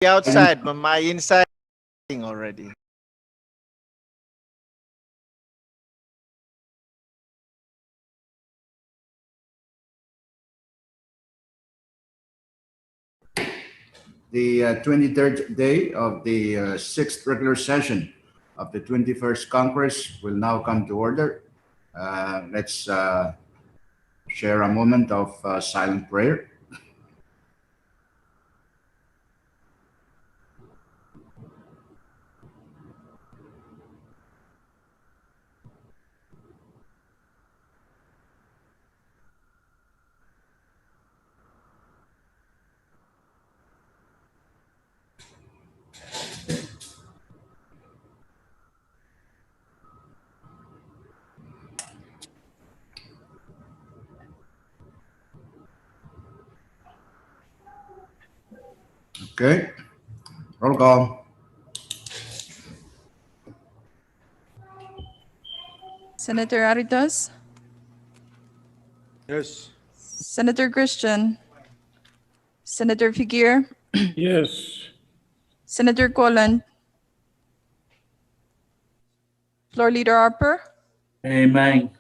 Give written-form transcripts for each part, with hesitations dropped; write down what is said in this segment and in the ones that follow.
outside, but my inside already. The 23rd day of the sixth regular session of the 21st Congress will now come to order. Let's share a moment of silent prayer. Okay, roll call. Senator Aritos, Yes. Senator Christian, Senator Figuer, Yes. Senator Colland, Floor Leader Harper, Amen.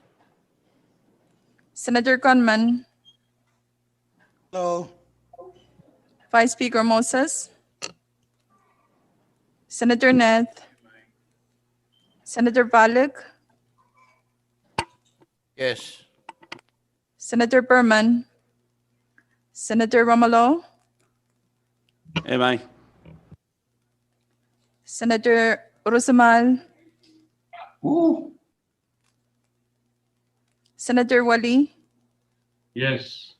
Senator Conman, Hello. Vice Speaker Moses, Senator Neth, Senator Valek, Yes. Senator Berman, Senator Romalo, Amen. Senator Rosamal, Senator Wali, Yes.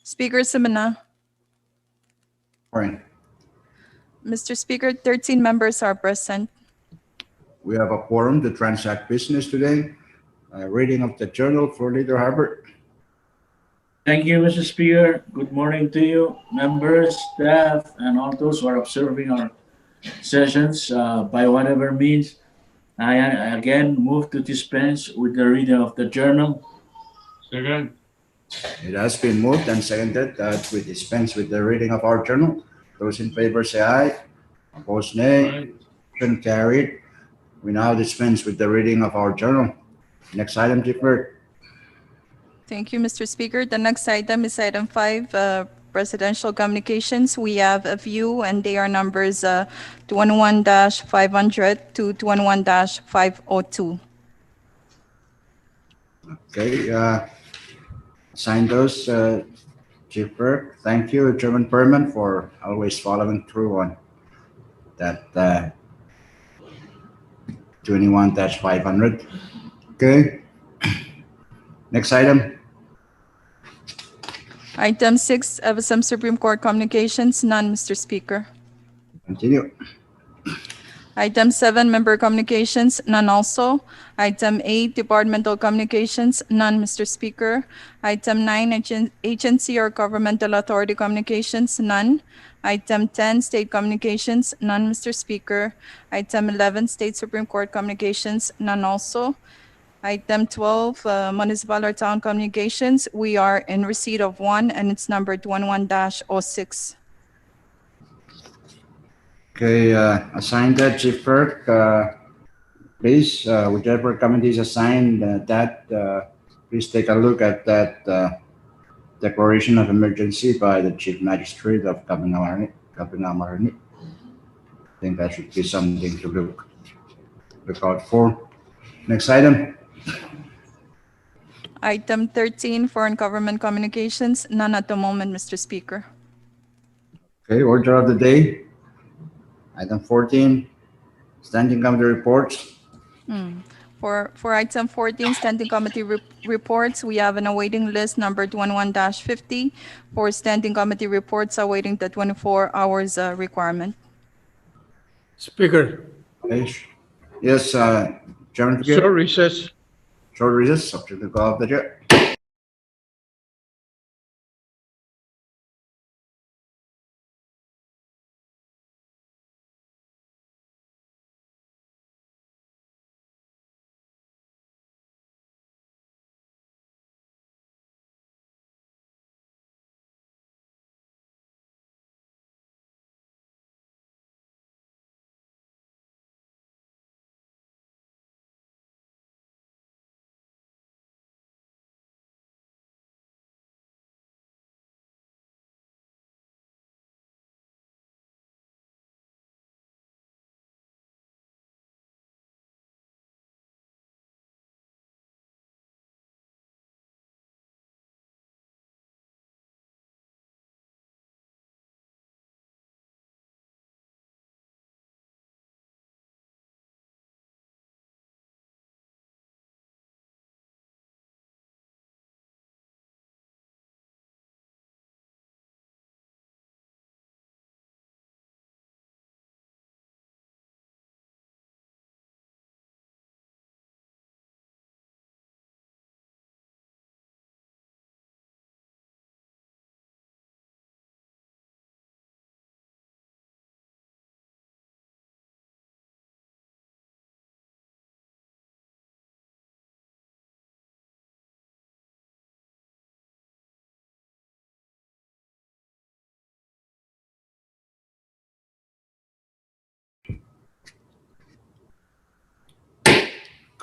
Speaker Simena. Morning. Mr. Speaker, 13 members are present. We have a quorum to transact business today. Reading of the journal for Leader Harbor. Thank you, Mr. Speaker. Good morning to you, members, staff, and all those who are observing our sessions by whatever means. I again move to dispense with the reading of the journal. Second. It has been moved and seconded that we dispense with the reading of our journal. Those in favor say aye. Opposed, nay. Motion carried. We now dispense with the reading of our journal. Next item, Chief Clerk. Thank you, Mr. Speaker. The next item is item 5, presidential communications. We have a few, and they are numbers 211-500 to 211-502. Okay, sign those, Chief Clerk. Thank you, Chairman Perman, for always following through on that 21-500. Okay. Next item. Item 6, FSM Supreme Court communications, none, Mr. Speaker. Continue. Item 7, member communications, none also. Item 8, departmental communications, none, Mr. Speaker. Item 9, agency or governmental authority communications, none. Item 10, state communications, none, Mr. Speaker. Item 11, state Supreme Court communications, none also. Item 12, municipal or town communications, we are in receipt of one, and it's numbered 11-06. Okay, assign that, Chief Clerk. Please, whichever committee is assigned please take a look at that declaration of emergency by the Chief Magistrate of Cabanamarini. I think that should be something to look out for. Next item. Item 13, foreign government communications, none at the moment, Mr. Speaker. Okay, order of the day. Item 14, standing committee reports. For item 14, standing committee reports, we have an awaiting list numbered 11-50 for standing committee reports awaiting the 24 hours requirement. Speaker. Okay. Yes, Chairman Figueroa. Short recess. Short recess, subject to call of the chair.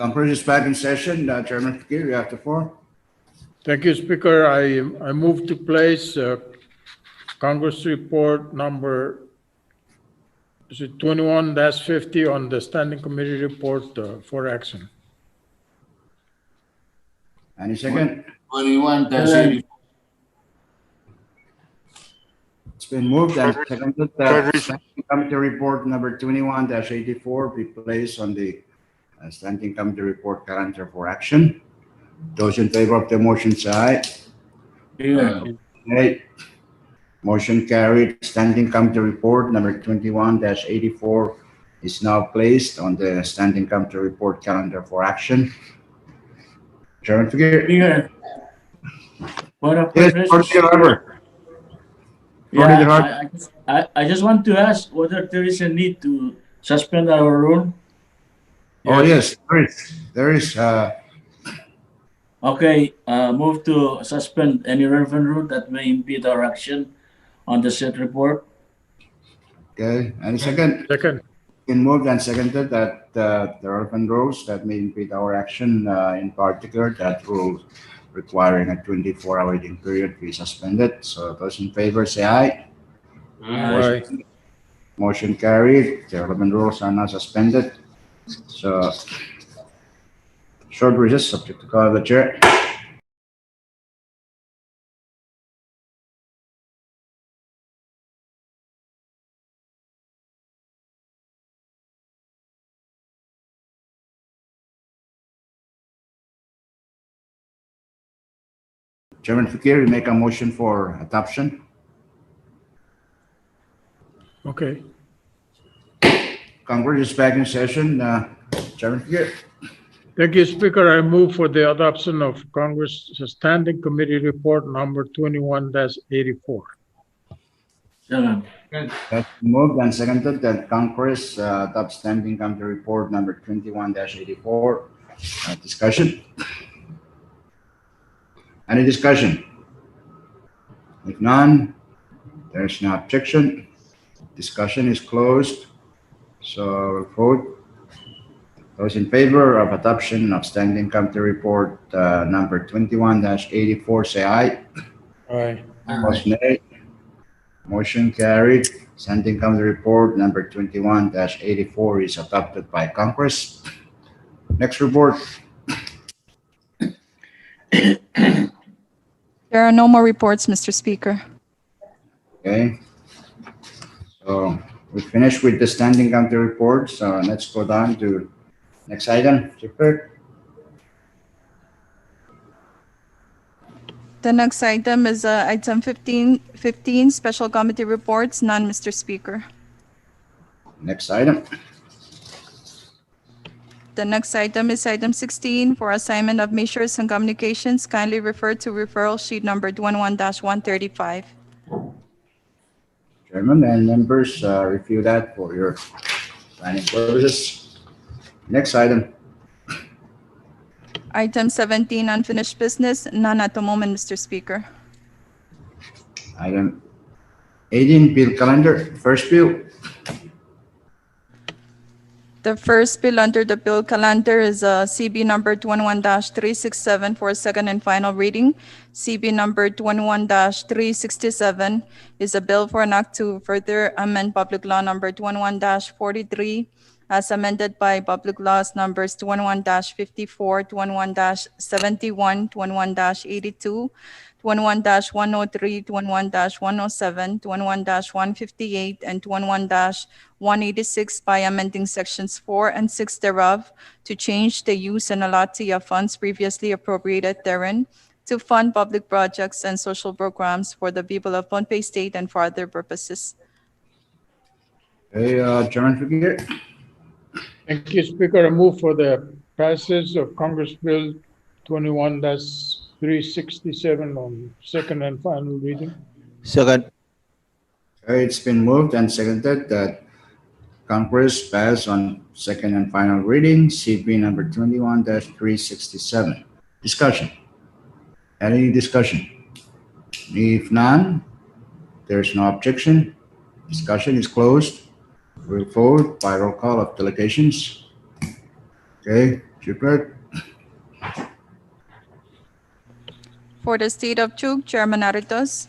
Conference is back in session. Chairman Fakir, you have the floor. Thank you, Speaker. I move to place Congress report number 21-50 on the standing committee report for action. Any second? 21-84. It's been moved and seconded that standing committee report number 21-84 be placed on the standing committee report calendar for action. Those in favor of the motion say aye. Here. Aye. Motion carried. Standing committee report number 21-84 is now placed on the standing committee report calendar for action. Chairman Fakir. Here. Point of Yes, privilege. Councilor Harbour. Yeah, I just want to ask whether there is a need to suspend our rule. Oh, yes, there is. Okay, move to suspend any relevant rule that may impede our action on the said report. Okay, any second? Second. Been moved and seconded that the relevant rules that may impede our action, in particular, that rule requiring a 24-hour waiting period be suspended. So those in favor say aye. Aye. Motion carried. The relevant rules are now suspended. So short recess subject to call of the chair. Chairman Fakir, you make a motion for adoption. Okay. Congress is back in session. Chairman Fakir. Thank you, Speaker. I move for the adoption of Congress Standing Committee Report number 21-84. Second. That's moved and seconded that Congress adopt standing committee report number 21-84. Discussion? Any discussion? If none, there's no objection. Discussion is closed. So vote. Those in favor of adoption of standing committee report number 21-84 say aye. Aye. Opposed, nay. Motion carried. Standing committee report number 21-84 is adopted by Congress. Next report. There are no more reports, Mr. Speaker. Okay. So we finished with the standing committee report. So let's go down to next item. Chief Clerk. The next item is item 15, special committee reports, none, Mr. Speaker. Next item. The next item is item 16 for assignment of measures and communications. Kindly refer to referral sheet number 21-135. Chairman and members review that for your planning purposes. Next item. Item 17, unfinished business, none at the moment, Mr. Speaker. Item 18, bill calendar. First bill. The first bill under the bill calendar is CB number 21-367 for second and final reading. CB number 21-367 is a bill for an act to further amend public law number 21-43 as amended by public laws numbers 21-54, 21-71, 21-82, 21-103, 21-107, 21-158, and 21-186 by amending sections 4 and 6 thereof to change the use and allotment of funds previously appropriated therein to fund public projects and social programs for the people of Pohnpei State and for other purposes. Okay, Chairman Fakir. Thank you, Speaker. I move for the passage of Congress Bill 21-367 on second and final reading. Second. Okay, it's been moved and seconded that Congress pass on second and final reading CP number 21-367. Discussion. Any discussion? If none, there's no objection. Discussion is closed. We'll vote by roll call of delegations. Okay, Chief Clerk. For the State of Chuk, Chairman Aritos.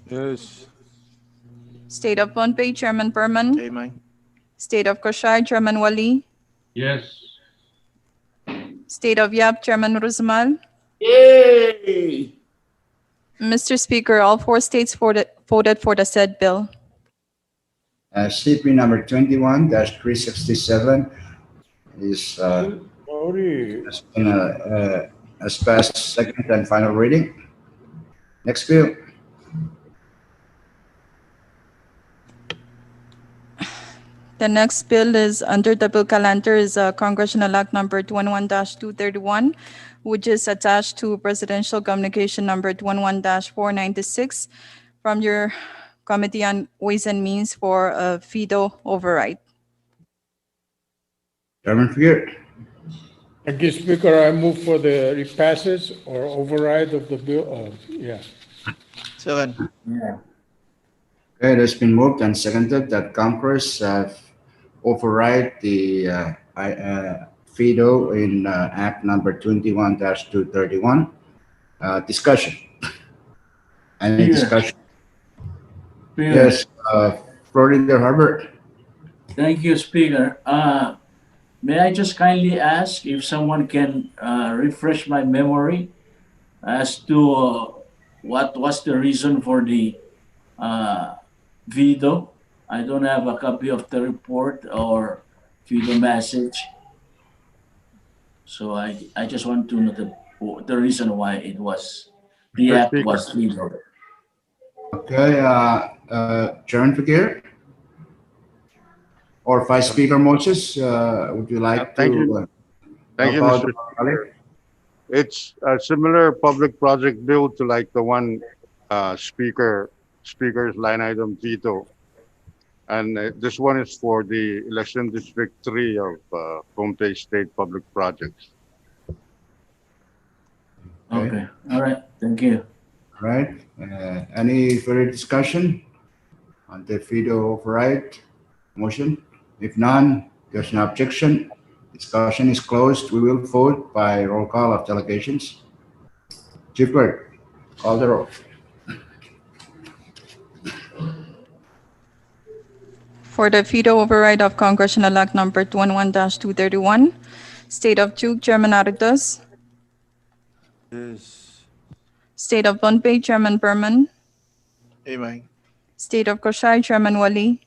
Yes. State of Pohnpei, Chairman Perman. Amen. State of Koshai, Chairman Wali. Yes. State of Yap, Chairman Rusmal. Yay! Mr. Speaker, all four states voted for the said bill. CP number 21-367 is Sorry. has passed second and final reading. Next bill. The next bill is under the bill calendar is Congressional Act number 21-231, which is attached to Presidential Communication number 21-496 from your Committee on Ways and Means for a veto override. Chairman Figueroa. Thank you, Speaker. I move for the repassage or override of the bill. Yeah. Second. Yeah. Okay, it has been moved and seconded that Congress override the veto in Act number 21-231. Discussion. Any Speaker. discussion? Speaker. Yes, Floor Leader Harbert. Thank you, Speaker. May I just kindly ask if someone can refresh my memory as to what was the reason for the veto? I don't have a copy of the report or veto message. So I just want to know the reason why it was, the act was vetoed. Okay, Chairman Figueroa or Vice Speaker Moses, would you like Thank to you. Thank you, help Mr. out colleague? It's a similar public project bill to like the one speaker's line item veto. And this one is for the election district 3 of Pohnpei State Public Projects. Okay, all right, thank you. All right, any further discussion on the veto override motion? If none, there's no objection. Discussion is closed. We will vote by roll call of delegations. Chief Clerk, call the roll. For the veto override of Congressional Act number 21-231, State of Chuk, Chairman Aritos. Yes. State of Pohnpei, Chairman Perman. Amen. State of Koshai, Chairman Wali.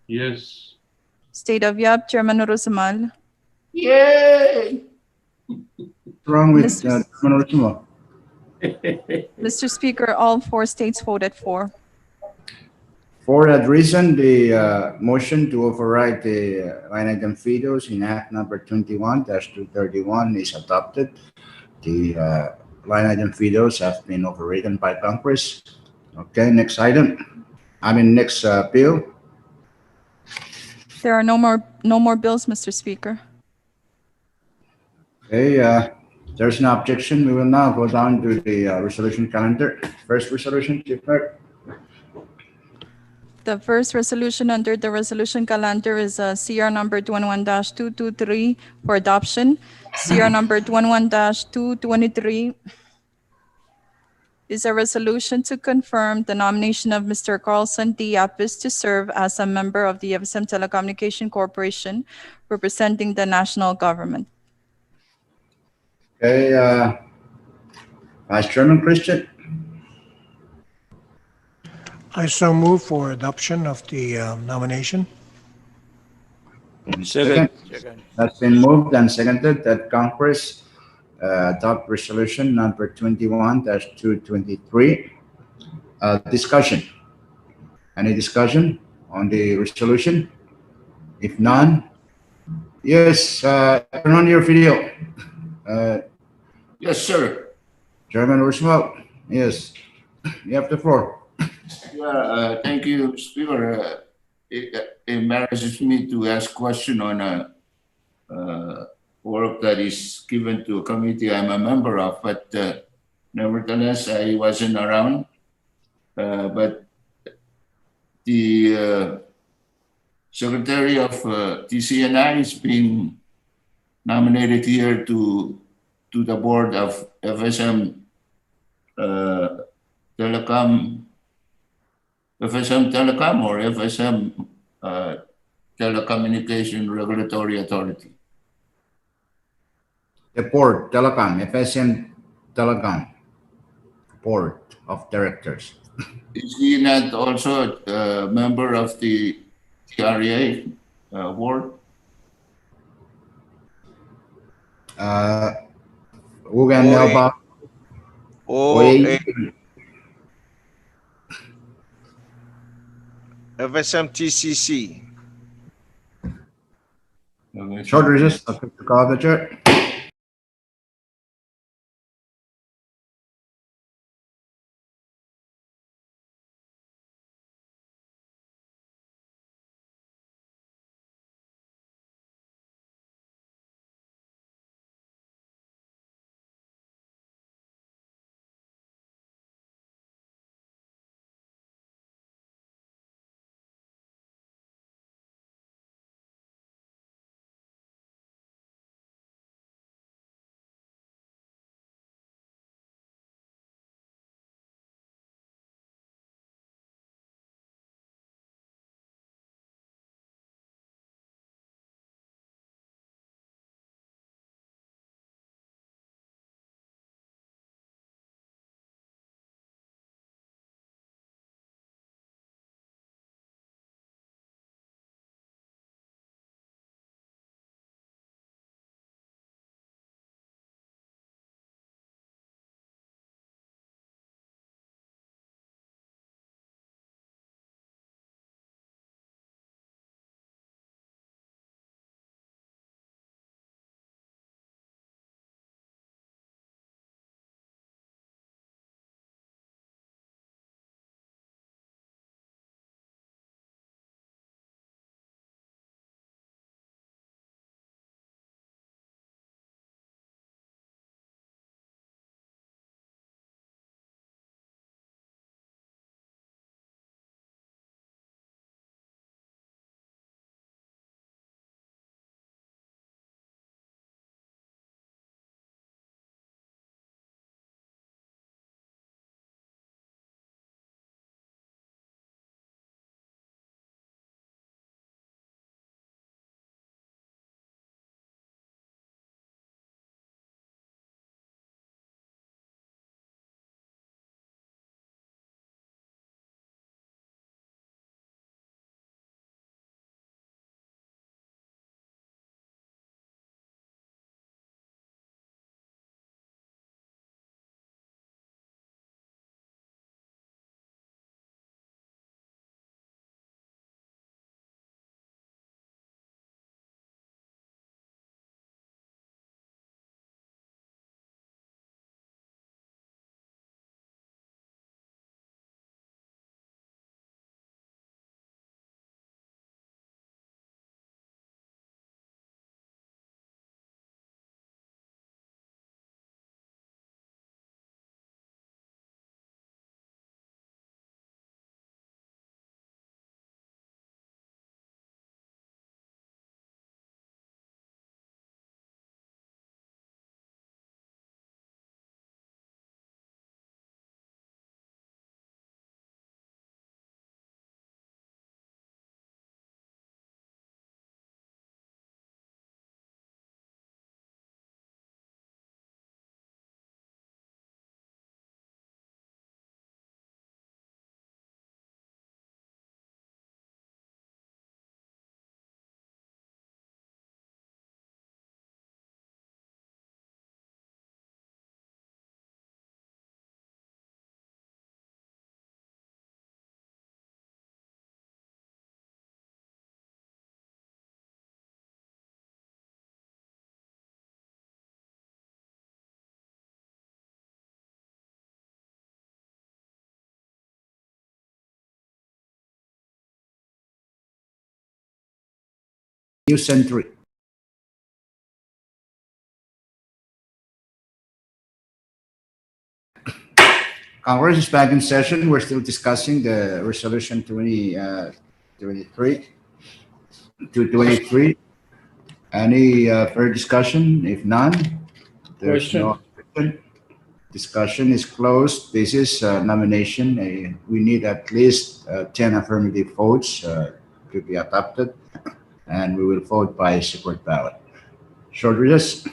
Yes. State of Yap, Chairman Rusmal. Yay! What's wrong with Mr. Chairman Ochoa? Mr. Speaker, all four states voted for. For that reason, the motion to override the line item vetoes in Act number 21-231 is adopted. The line item vetoes have been overridden by Congress. Okay, next item. Next bill. There are no more bills, Mr. Speaker. Okay, there's no objection. We will now go down to the resolution calendar. First resolution, Chief Clerk. The first resolution under the resolution calendar is CR number 21-223 for adoption. CR number 21-223 is a resolution to confirm the nomination of Mr. Carlson D. Apis to serve as a member of the CFSM Telecommunication Corporation, representing the national government. Okay, Vice Chairman Christian. I so move for adoption of the nomination. Second. That's been moved and seconded that Congress adopt resolution number 21-223. Discussion. Any discussion on the resolution? If none, yes, turn on your video. Yes, sir. Chairman Roosevelt, yes, you have the floor. Yeah, thank you, Speaker. It embarrasses me to ask question on work that is given to a committee I'm a member of, but nevertheless, I wasn't around. But the Secretary of TCNI is being nominated here to the board of FSM Telecom, FSM Telecom or FSM Telecommunication Regulatory Authority. The board, Telecom, FSM Telecom, board of directors. Is he not also a member of the TRA board? Who can help out? OA, FSM-TCC. Short recess, to call up the chair. New century. Congress is back in session. We're still discussing the resolution 2023 to 23. Any further discussion? If none, there's no Question. discussion is closed. This is nomination. We need at least 10 affirmative votes to be adopted, and we will vote by secret ballot. Short recess.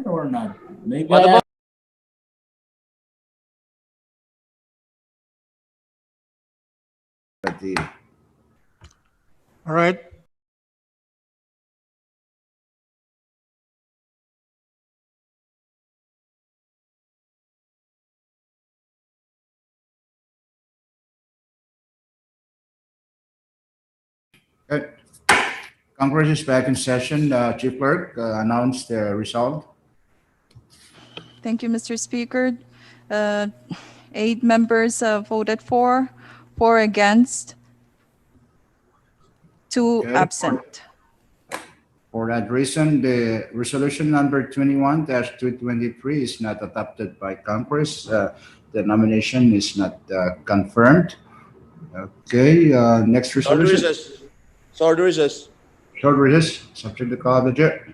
or not? Maybe What I about But the, All right. good. Congress is back in session. Chief Clerk, announce the result. Thank you, Mr. Speaker. 8 members voted for, 4 against, 2 Okay. absent. For that reason, the resolution number 21-223 is not adopted by Congress. The nomination is not confirmed. Okay, next short resolution. recess? Short recess. Short recess, subject to call of the chair.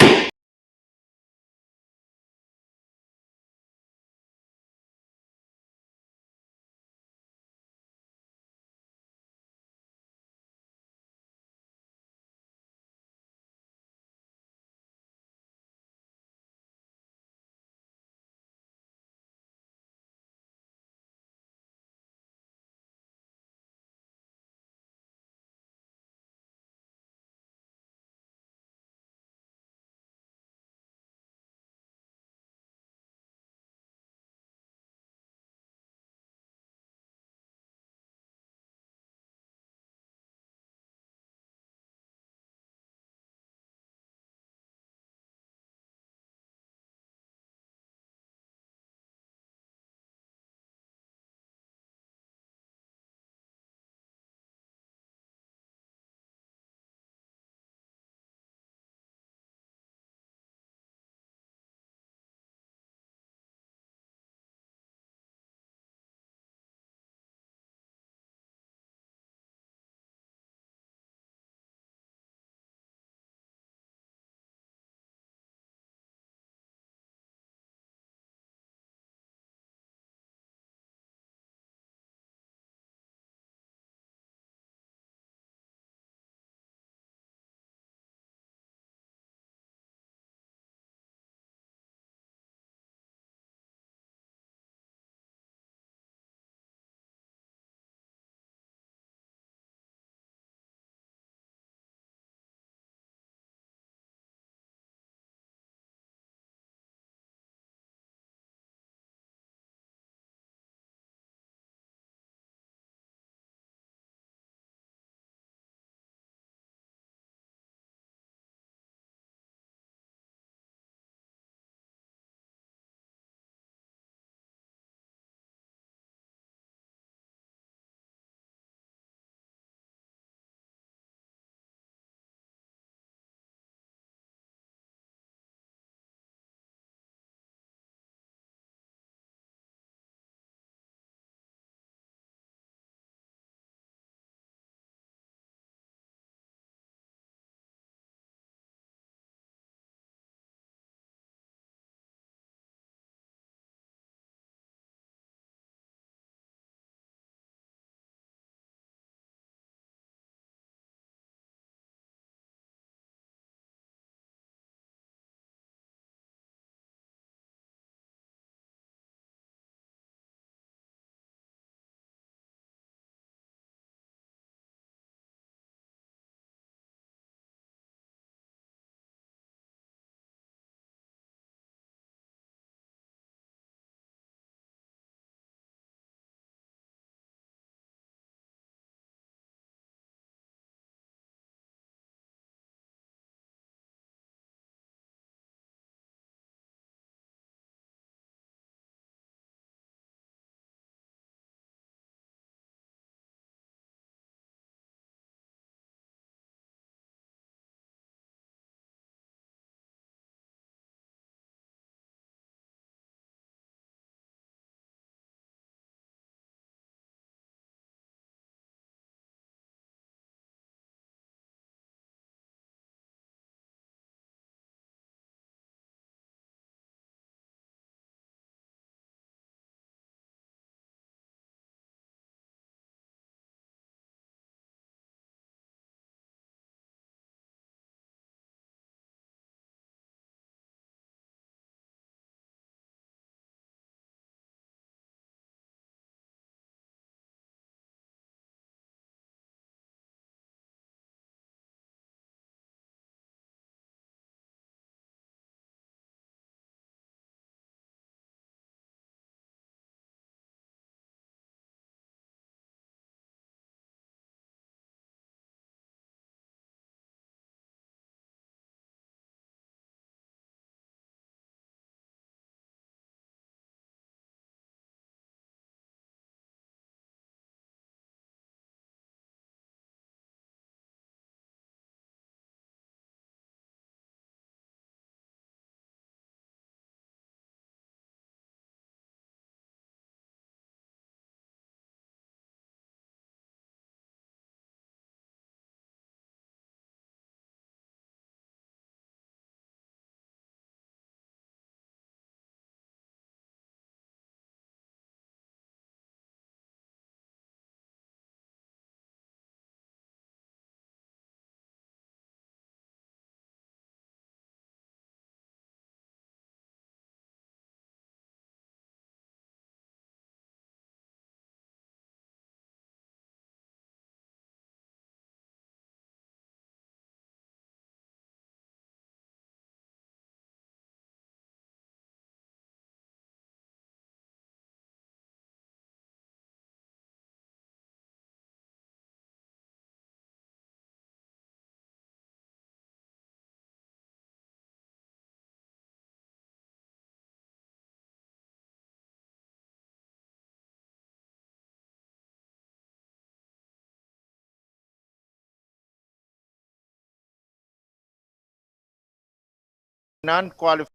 non-qualified.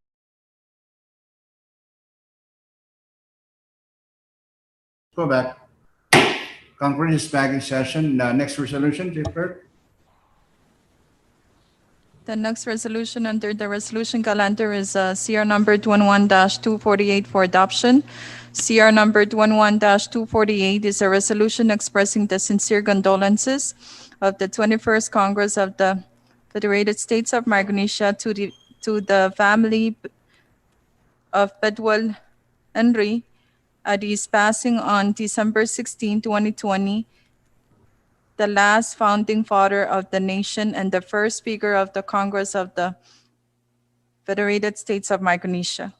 Go back. Conclude this bagging session. Next resolution, Chief Clerk. The next resolution under the resolution calendar is CR number 21-248 for adoption. CR number 21-248 is a resolution expressing the sincere condolences of the 21st Congress of the Federated States of Micronesia to the family of Bedwell Henry at his passing on December 16, 2020, the last founding father of the nation and the first Speaker of the Congress of the Federated States of Micronesia.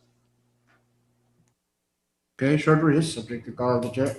Okay, short recess, subject to call of the chair.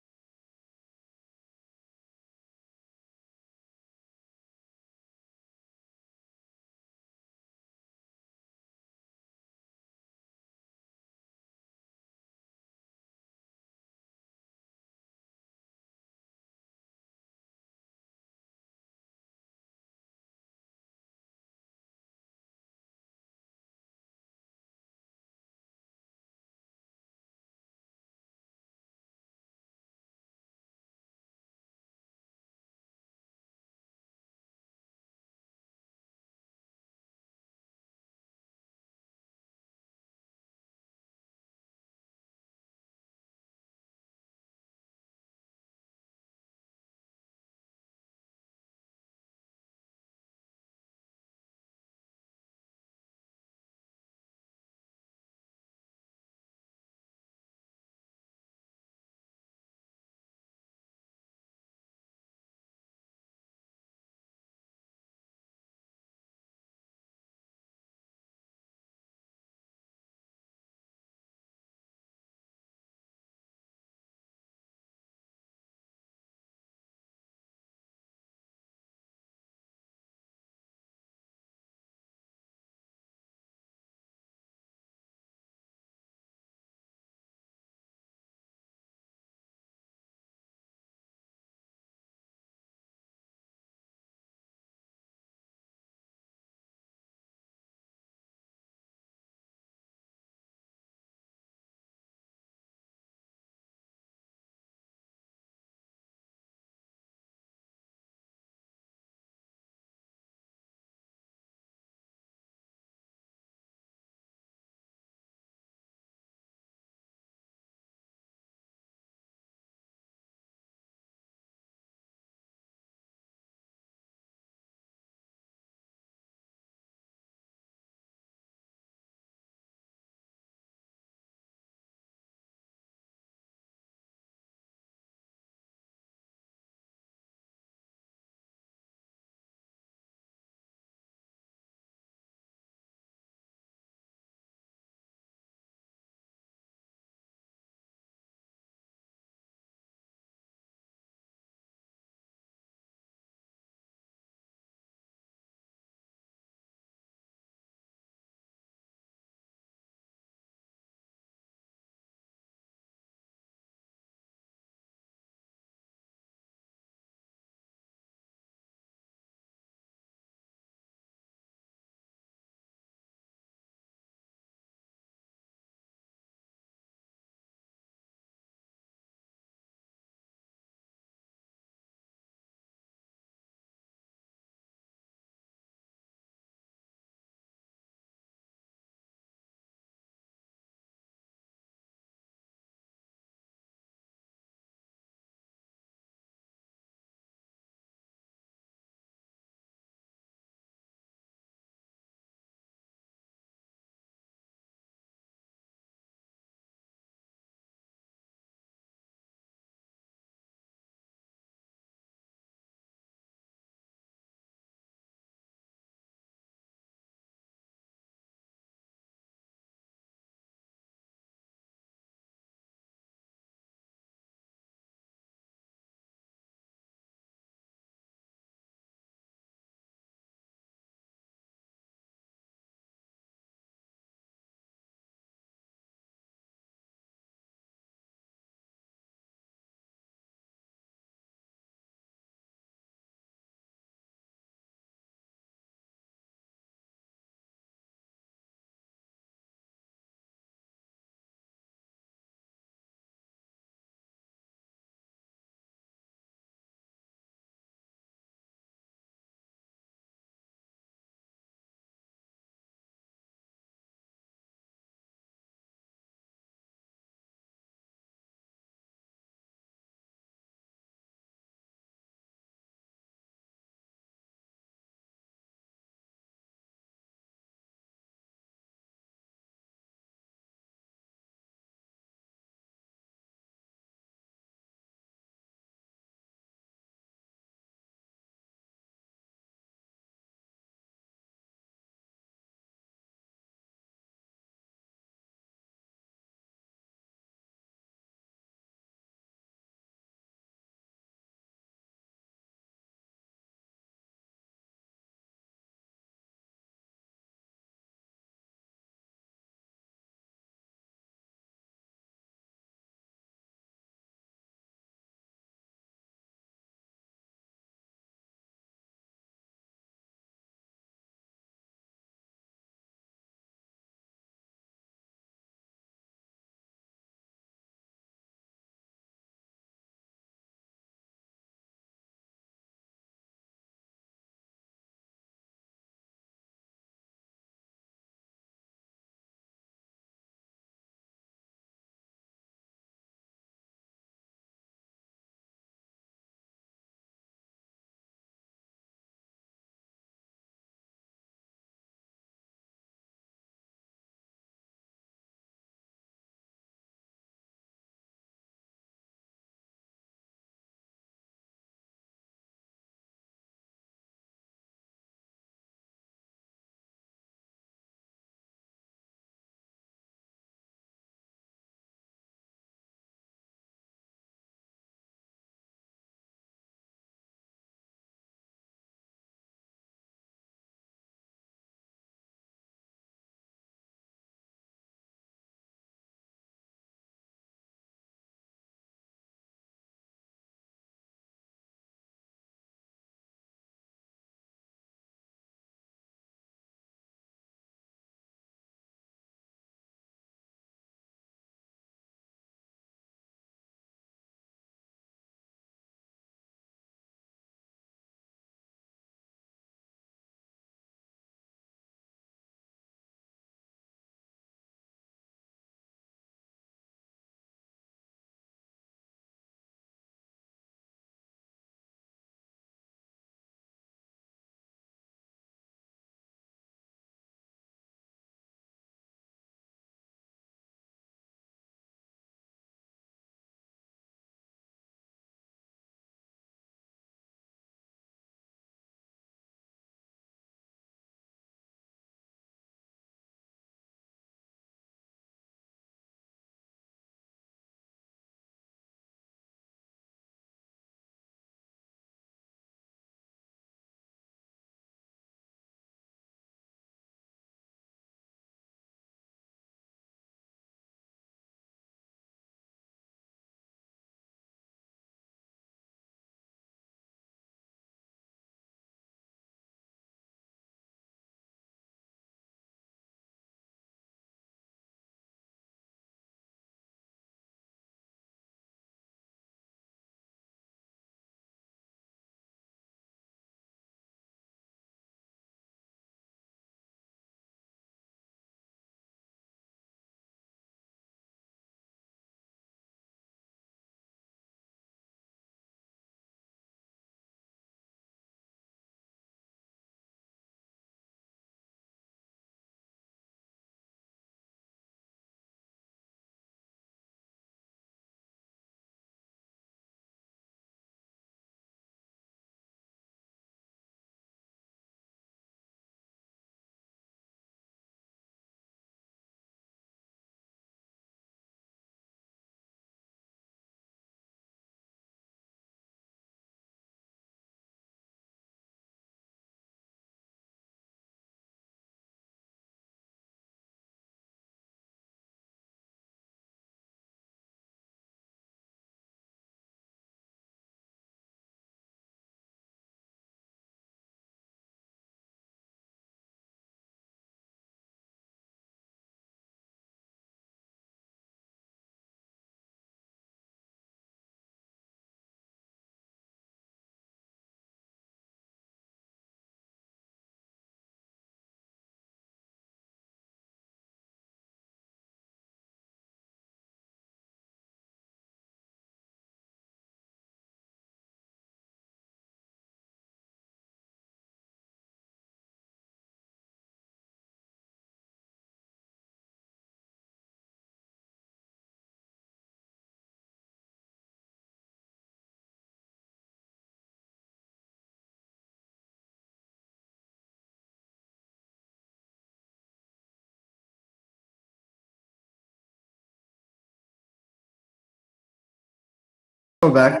Go back.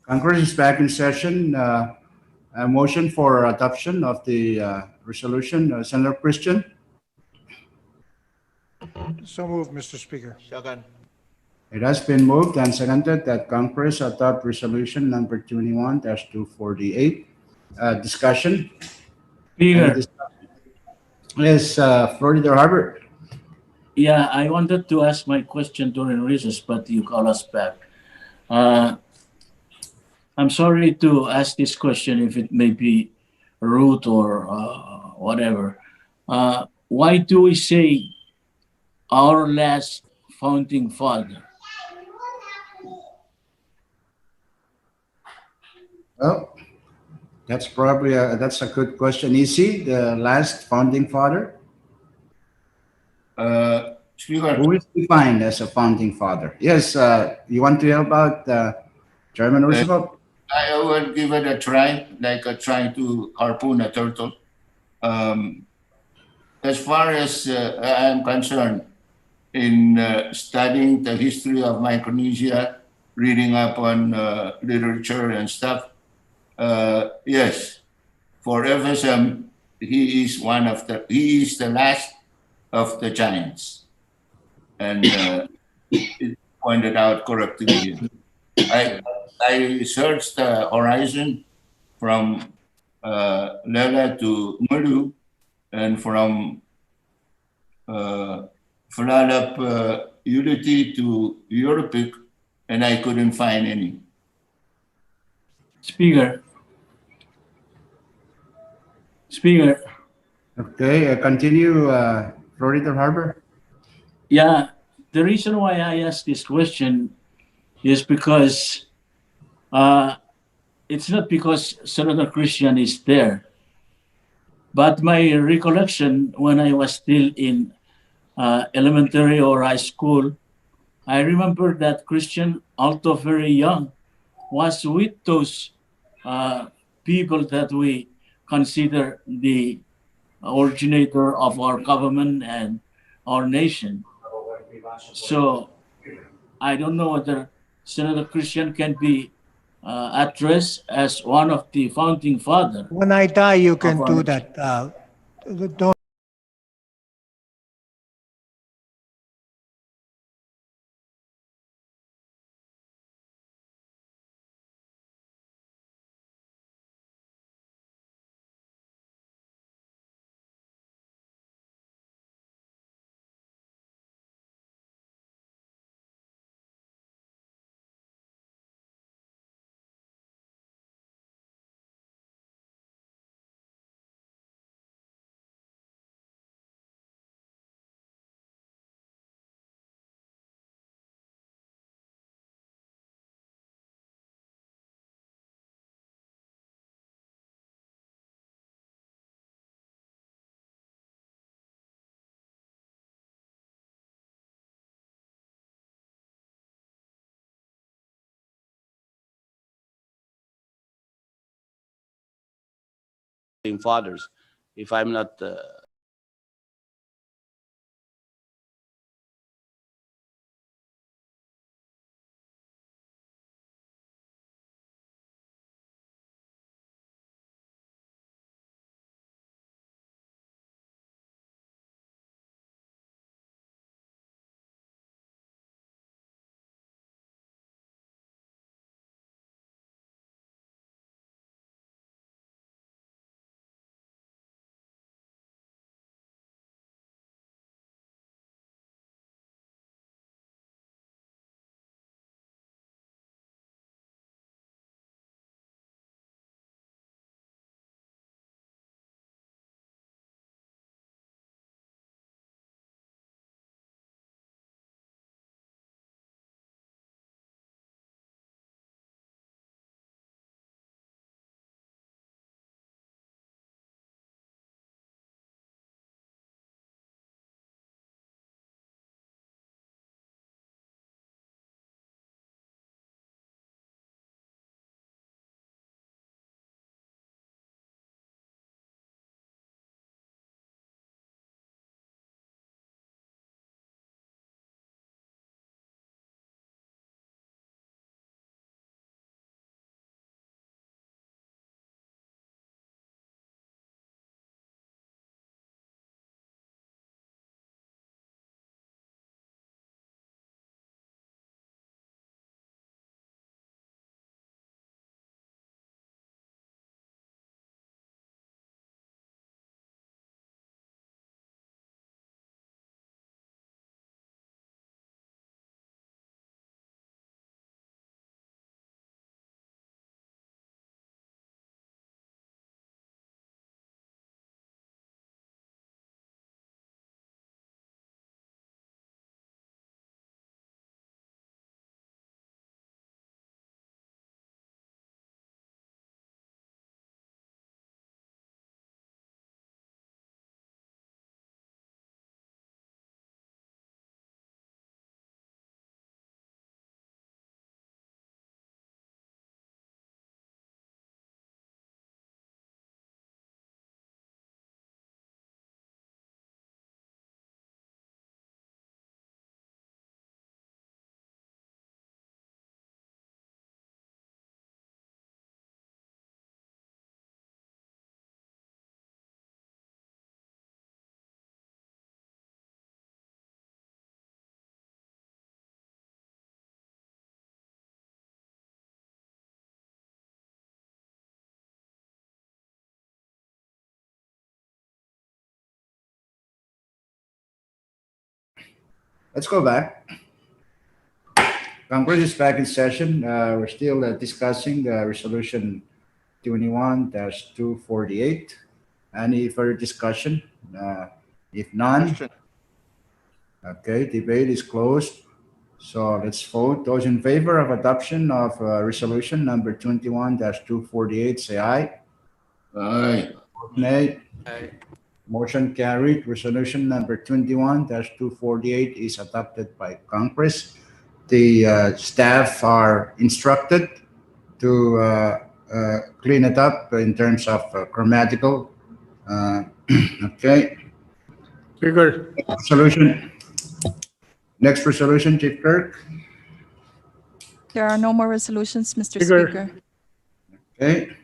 Congress is back in session. A motion for adoption of the resolution. Senator Christian. So moved, Mr. Speaker. Second. It has been moved and seconded that Congress adopt resolution number 21-248. Discussion. Any Speaker, discussion? Yes, Florida Harbor. yeah, I wanted to ask my question during recess, but you call us back. I'm sorry to ask this question if it may be rude or whatever. Why do we say our last founding father? Well, that's probably that's a good question. Is he the last founding father? Speaker, Who is defined as a founding father? Yes, you want to help out Chairman Roosevelt? I will give it a try, like trying to harpoon a turtle. As far as I'm concerned, in studying the history of Micronesia, reading up on literature and stuff, yes, for FSM, he is the last of the giants, and it pointed out correctly here. I searched the horizon from Lela to Mulu, and from Flalap Unity to Europic, and I couldn't find any. Speaker. Okay, continue, Florida Harbor. Yeah, the reason why I ask this question is because it's not because Senator Christian is there, but my recollection when I was still in elementary or high school, I remember that Christian, although very young, was with those people that we consider the originator of our government and our nation. So I don't know whether Senator Christian can be addressed as one of the founding father. When I die, you can our do nation. that. Don't fathers, if I'm not let's go back. Congress is back in session. We're still discussing Resolution 21-248. Any further discussion? If none, Question. okay, debate is closed. So let's vote. Those in favor of adoption of resolution number 21-248, say aye. Aye. Nay. Motion carried. Resolution number 21-248 is adopted by Congress. The staff are instructed to clean it up in terms of grammatical. Okay. Speaker, Resolution. Next resolution, Chief Clerk. There are no more resolutions, Mr. Speaker. Speaker. Okay.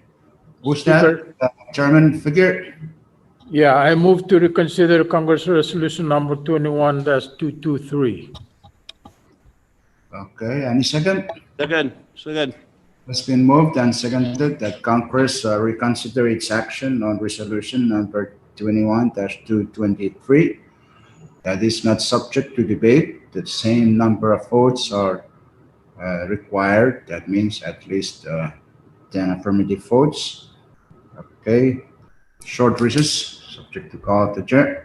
Who's Speaker. that? Chairman Figure. Yeah, I move to reconsider Congress Resolution number 21-223. Okay, any second? Second. Second. It's been moved and seconded that Congress reconsider its action on resolution number 21-223. That is not subject to debate. The same number of votes are required. That means at least 10 affirmative votes. Okay, short recess, subject to call of the chair.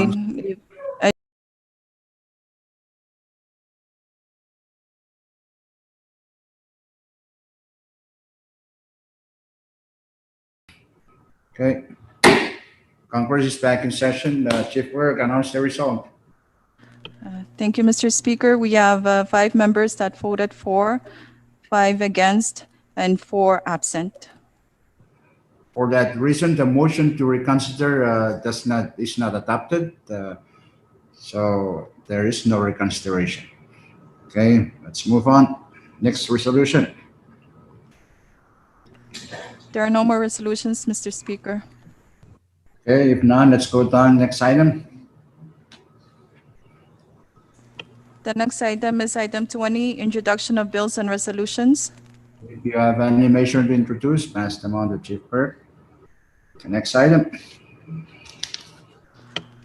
I Okay. Congress is back in session. Chief Clerk, announce the result. Thank you, Mr. Speaker. We have 5 members that voted for, 5 against, and 4 absent. For that reason, the motion to reconsider is not adopted. So there is no reconsideration. Okay, let's move on. Next resolution. There are no more resolutions, Mr. Speaker. Okay, if none, let's go down next item. The next item is item 20, introduction of bills and resolutions. If you have any measure to introduce, pass them on to Chief Clerk. The next item.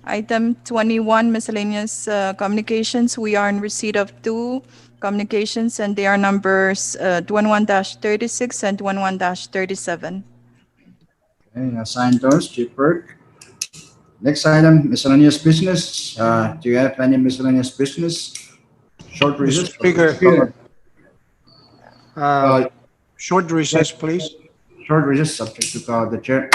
Item 21, miscellaneous communications. We are in receipt of 2 communications, and they are numbers 21-36 and 21-37. Okay, assign those, Chief Clerk. Next item, miscellaneous business. Do you have any miscellaneous business? Short Mr. recess. Speaker, Uh, short recess, please. Short recess subject to call the chair.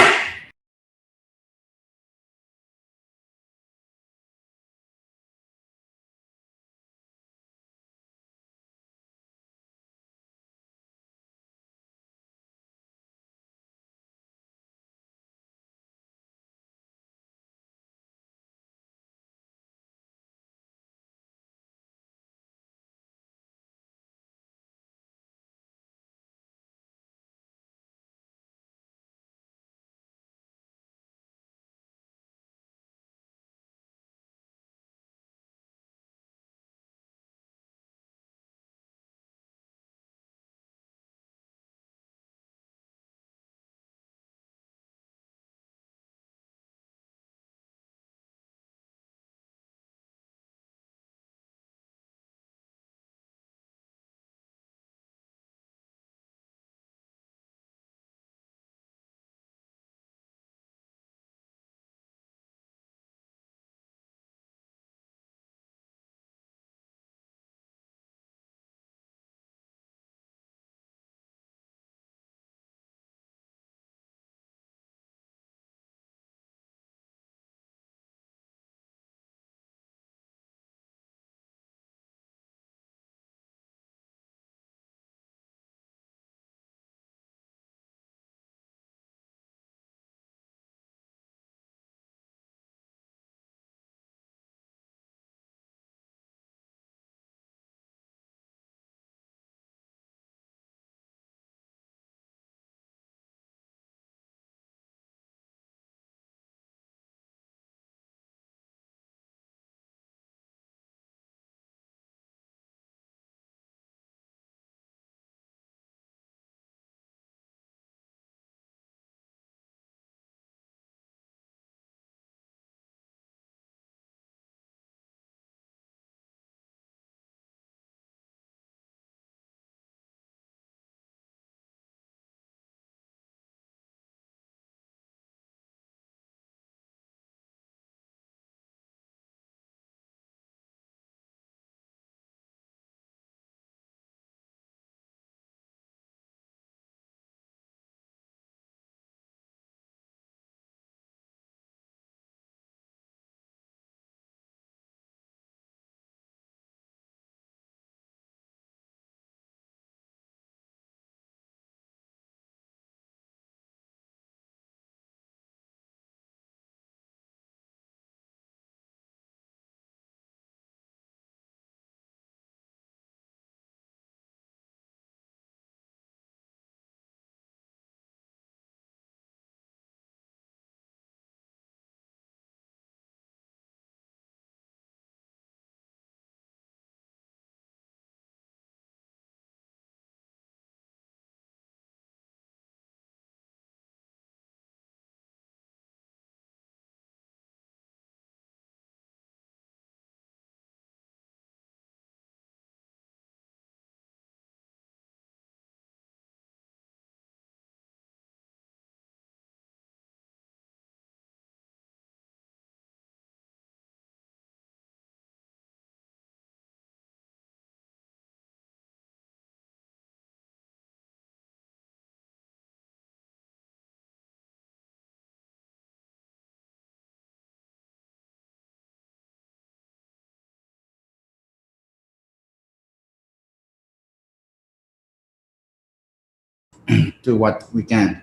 to what we can.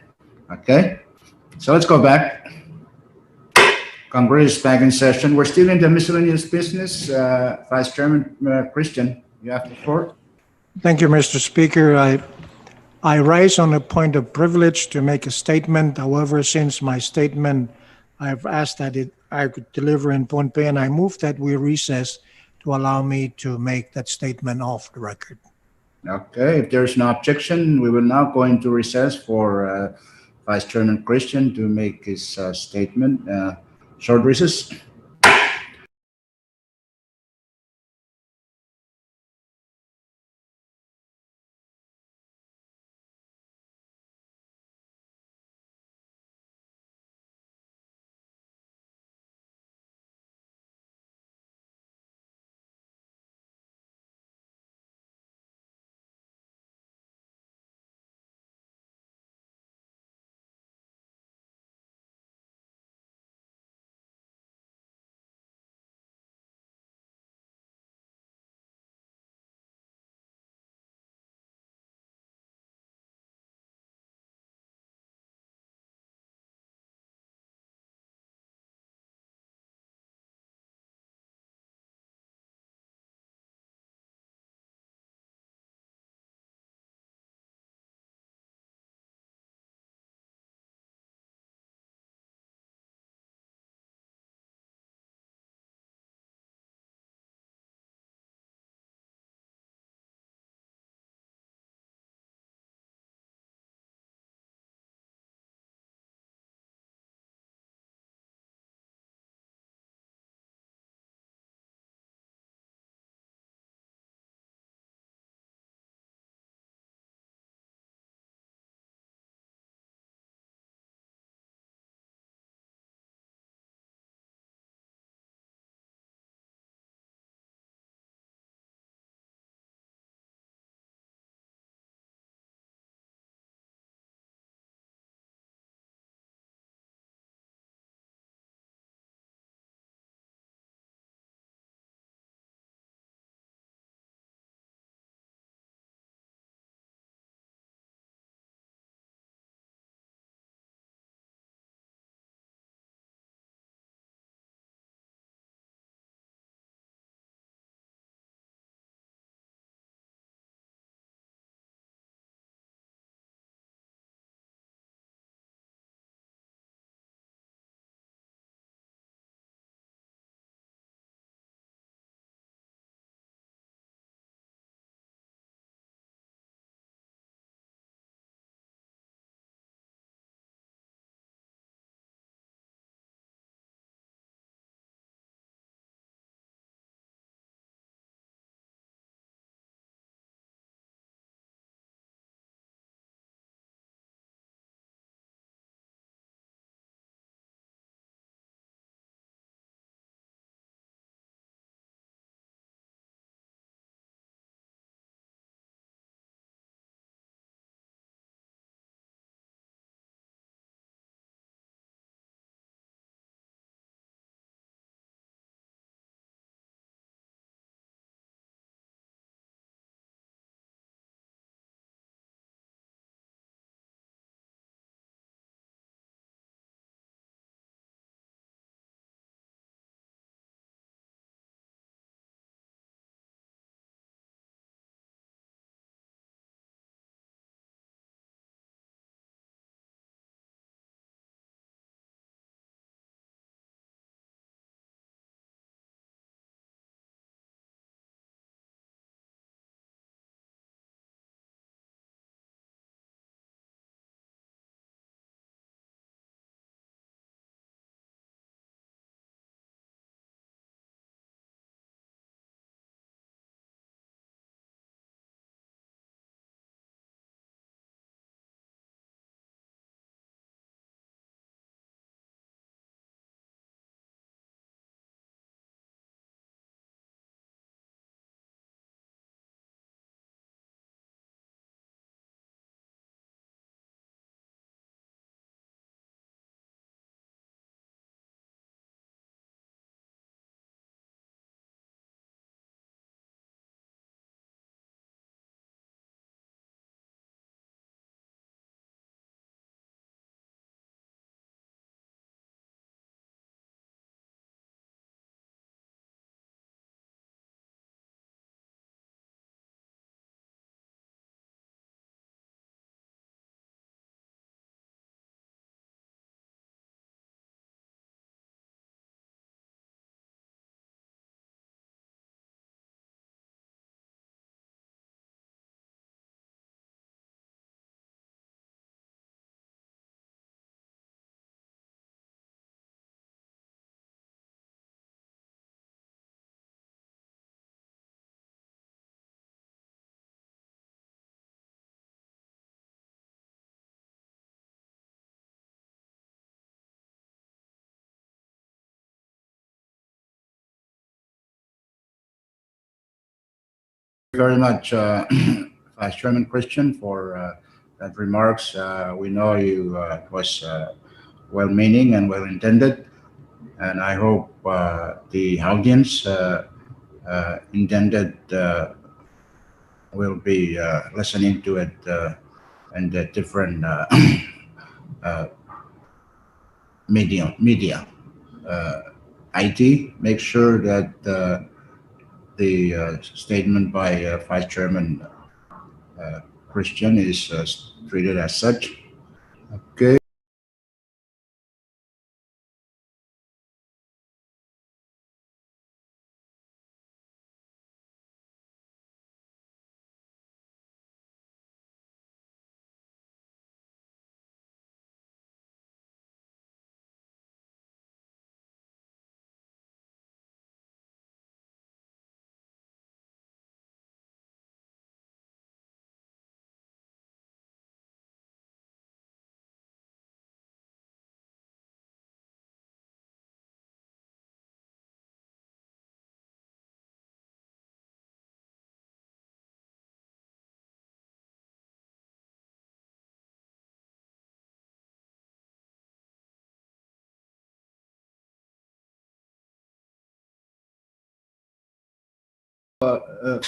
Okay? So let's go back. Congress is back in session. We're still in the miscellaneous business. Vice Chairman Christian, you have the floor. Thank you, Mr. Speaker. I rise on a point of privilege to make a statement. However, since my statement, I've asked that I could deliver in Pohnpei, and I move that we recess to allow me to make that statement off the record. Okay, if there's no objection, we will now go into recess for Vice Chairman Christian to make his statement. Short recess. very much, Vice Chairman Christian, for that remarks. We know you was well-meaning and well-intended, and I hope the audience intended will be listening to it and the different uh, media. IT, make sure that the statement by Vice Chairman Christian is treated as such. Okay.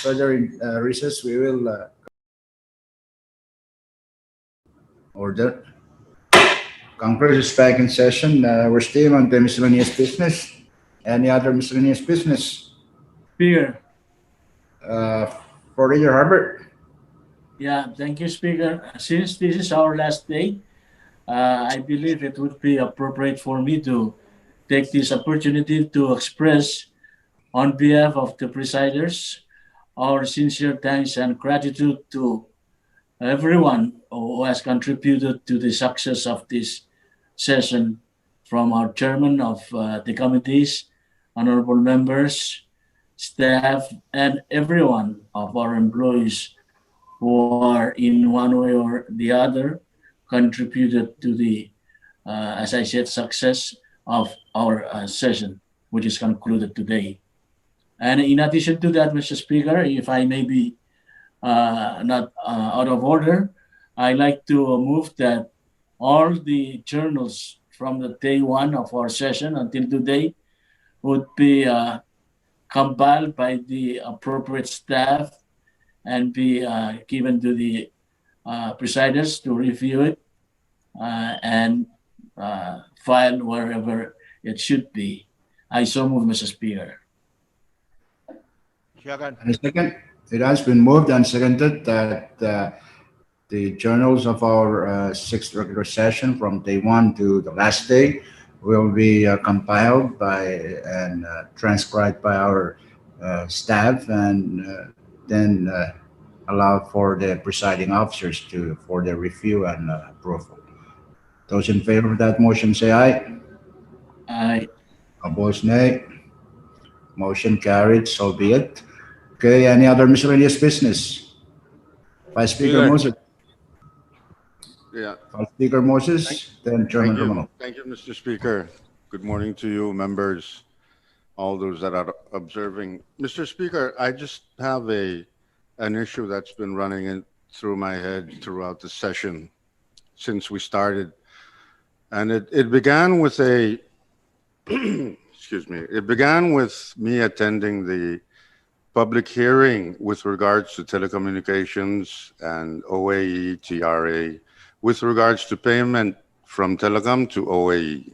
Further recess, we will order. Congress is back in session. We're still on the miscellaneous business. Any other miscellaneous business? Speaker. For Ranger Harbor? Yeah, thank you, Speaker. Since this is our last day, I believe it would be appropriate for me to take this opportunity to express, on behalf of the presiders, our sincere thanks and gratitude to everyone who has contributed to the success of this session, from our chairman of the committees, honorable members, staff, and everyone of our employees who are in one way or the other contributed to the, as I said, success of our session, which is concluded today. And in addition to that, Mr. Speaker, if I may be not out of order, I like to move that all the journals from the day one of our session until today would be compiled by the appropriate staff and be given to the presiders to review it and file wherever it should be. I so move, Mr. Speaker. Second. And second, it has been moved and seconded that the journals of our sixth regular session from day one to the last day will be compiled by and transcribed by our staff and then allowed for the presiding officers for their review and approval. Those in favor of that motion say aye. Aye. Opposed, nay. Motion carried, so be it. Okay, any other miscellaneous business? Vice Speaker Speaker. Moses. Yeah. Vice Speaker Moses, then Chairman Romano. Thank you, Mr. Speaker. Good morning to you, members, all those that are observing. Mr. Speaker, I just have an issue that's been running through my head throughout the session since we started. And it began with a, excuse me, it began with me attending the public hearing with regards to telecommunications and OAE, TRA, with regards to payment from telecom to OAE.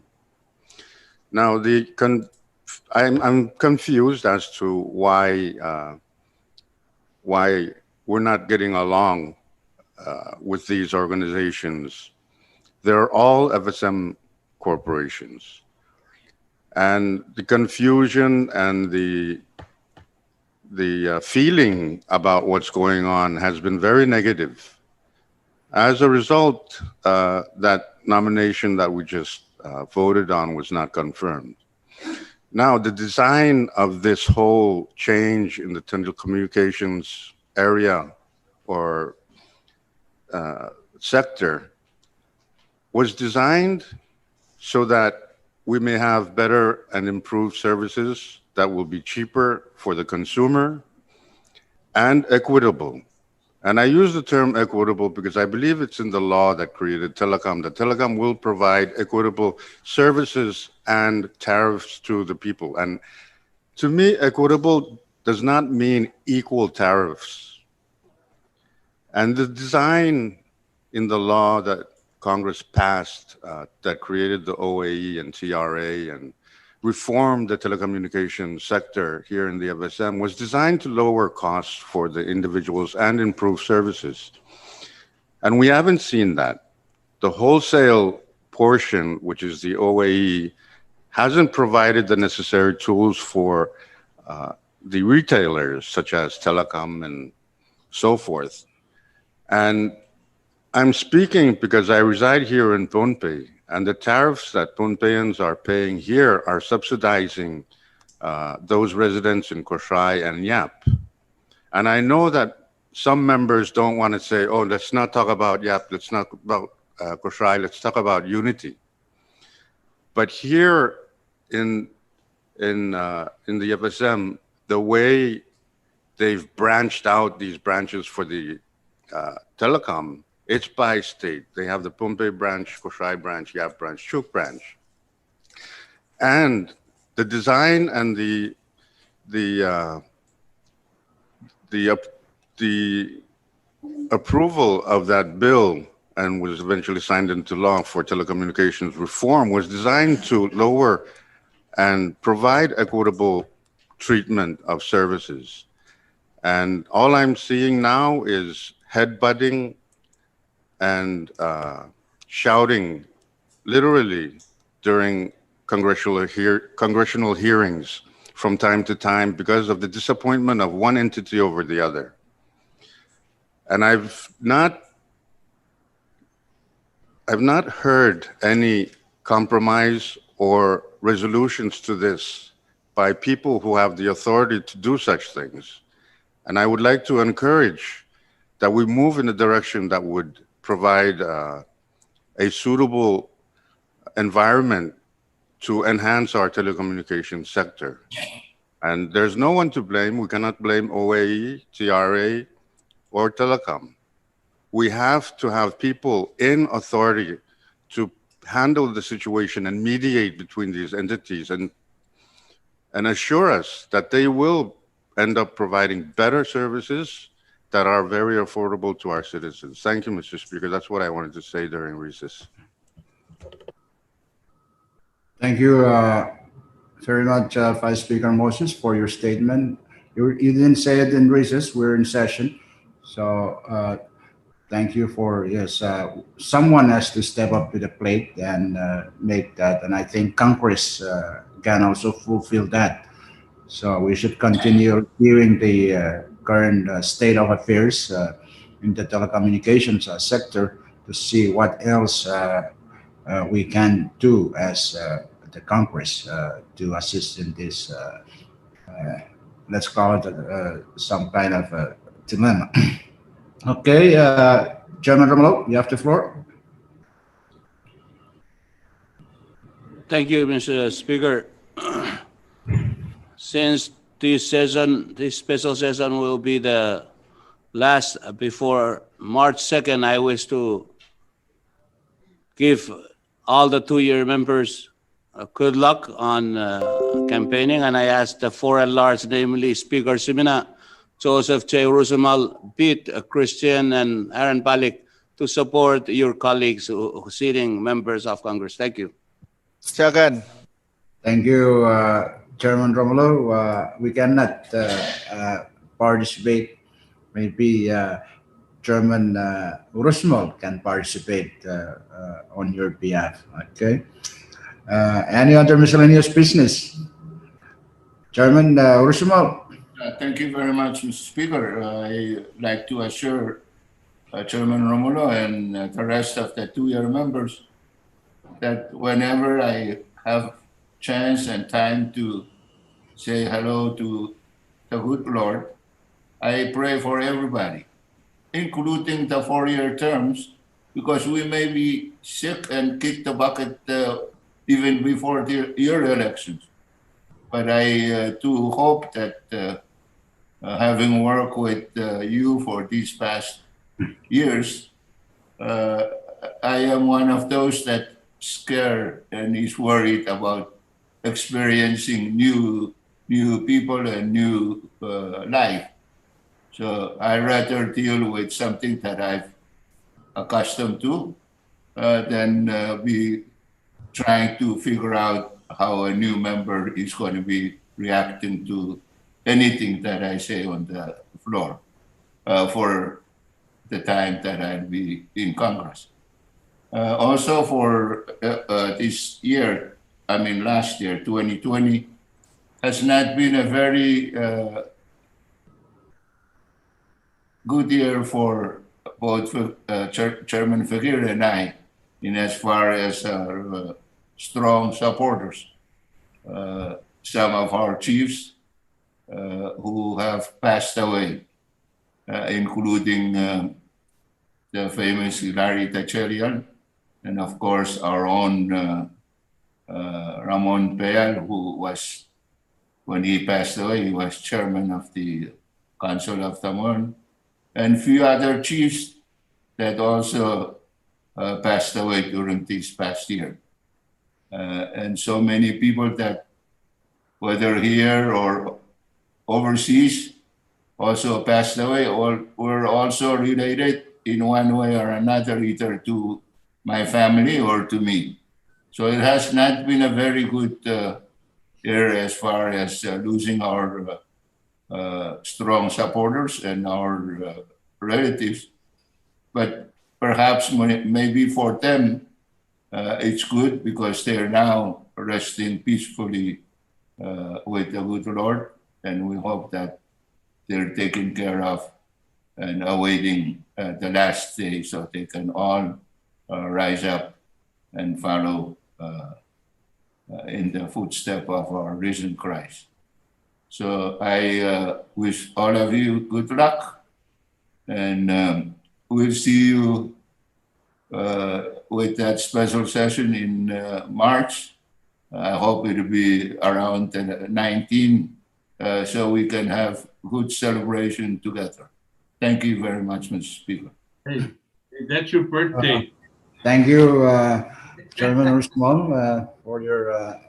Now, I'm confused as to why we're not getting along with these organizations. They're all FSM corporations. And the confusion and the feeling about what's going on has been very negative. As a result, that nomination that we just voted on was not confirmed. Now, the design of this whole change in the telecommunications area or sector was designed so that we may have better and improved services that will be cheaper for the consumer and equitable. And I use the term equitable because I believe it's in the law that created telecom, that telecom will provide equitable services and tariffs to the people. And to me, equitable does not mean equal tariffs. And the design in the law that Congress passed that created the OAE and TRA and reformed the telecommunications sector here in the FSM was designed to lower costs for the individuals and improve services. And we haven't seen that. The wholesale portion, which is the OAE, hasn't provided the necessary tools for the retailers, such as telecom and so forth. And I'm speaking because I reside here in Pohnpei, and the tariffs that Pohnpeians are paying here are subsidizing those residents in Koshai and Yap. And I know that some members don't want to say, oh, let's not talk about Yap, let's not talk about Koshai, let's talk about unity. But here in the FSM, the way they've branched out these branches for the telecom, it's by state. They have the Pohnpei branch, Koshai branch, Yap branch, Chuk branch. And the design and the approval of that bill and was eventually signed into law for telecommunications reform was designed to lower and provide equitable treatment of services. And all I'm seeing now is headbutting and shouting, literally, during congressional hearings from time to time because of the disappointment of one entity over the other. And I've not heard any compromise or resolutions to this by people who have the authority to do such things. And I would like to encourage that we move in a direction that would provide a suitable environment to enhance our telecommunications sector. And there's no one to blame. We cannot blame OAE, TRA, or telecom. We have to have people in authority to handle the situation and mediate between these entities and assure us that they will end up providing better services that are very affordable to our citizens. Thank you, Mr. Speaker. That's what I wanted to say during recess. Thank you very much, Vice Speaker Moses, for your statement. You didn't say it in recess, we're in session. So thank you for, yes, someone has to step up to the plate and make that. And I think Congress can also fulfill that. So we should continue viewing the current state of affairs in the telecommunications sector to see what else we can do as the Congress to assist in this, let's call it some kind of dilemma. Okay, Chairman Romulo, you have the floor. Thank you, Mr. Speaker. Since this special session will be the last before March 2nd, I wish to give all the two-year members good luck on campaigning, and I ask the four at large, namely Speaker Simina, Joseph J. Rusumal, Pete, Christian, and Aaron Palik, to support your colleagues who sitting members of Congress. Thank you. Second. Thank you, Chairman Romulo. We cannot participate. Maybe Chairman Rusumal can participate on your behalf. Okay. Any other miscellaneous business? Chairman Rusumal. Thank you very much, Mr. Speaker. I'd like to assure Chairman Romulo and the rest of the two-year members that whenever I have chance and time to say hello to the good Lord, I pray for everybody, including the four-year terms, because we may be sick and kick the bucket even before your elections. But I do hope that having worked with you for these past years, I am one of those that scared and is worried about experiencing new people and new life. So I rather deal with something that I've accustomed to than be trying to figure out how a new member is going to be reacting to anything that I say on the floor for the time that I'll be in Congress. Also for this year, I mean last year, 2020, has not been a very good year for both Chairman Fakir and I, in as far as our strong supporters. Some of our chiefs who have passed away, including the famous Larry Tacherian, and of course our own Ramon Peal, who was, when he passed away, he was chairman of the Council of Tamon, and few other chiefs that also passed away during this past year. And so many people that, whether here or overseas, also passed away, or were also related in one way or another, either to my family or to me. So it has not been a very good year as far as losing our strong supporters and our relatives. But perhaps maybe for them, it's good because they're now resting peacefully with the good Lord. And we hope that they're taken care of and awaiting the last day so they can all rise up and follow in the footstep of our risen Christ. So I wish all of you good luck, and we'll see you with that special session in March. I hope it'll be around 19, so we can have good celebration together. Thank you very much, Mr. Speaker. Hey, that's your birthday. Thank you, Chairman Rusmol, for your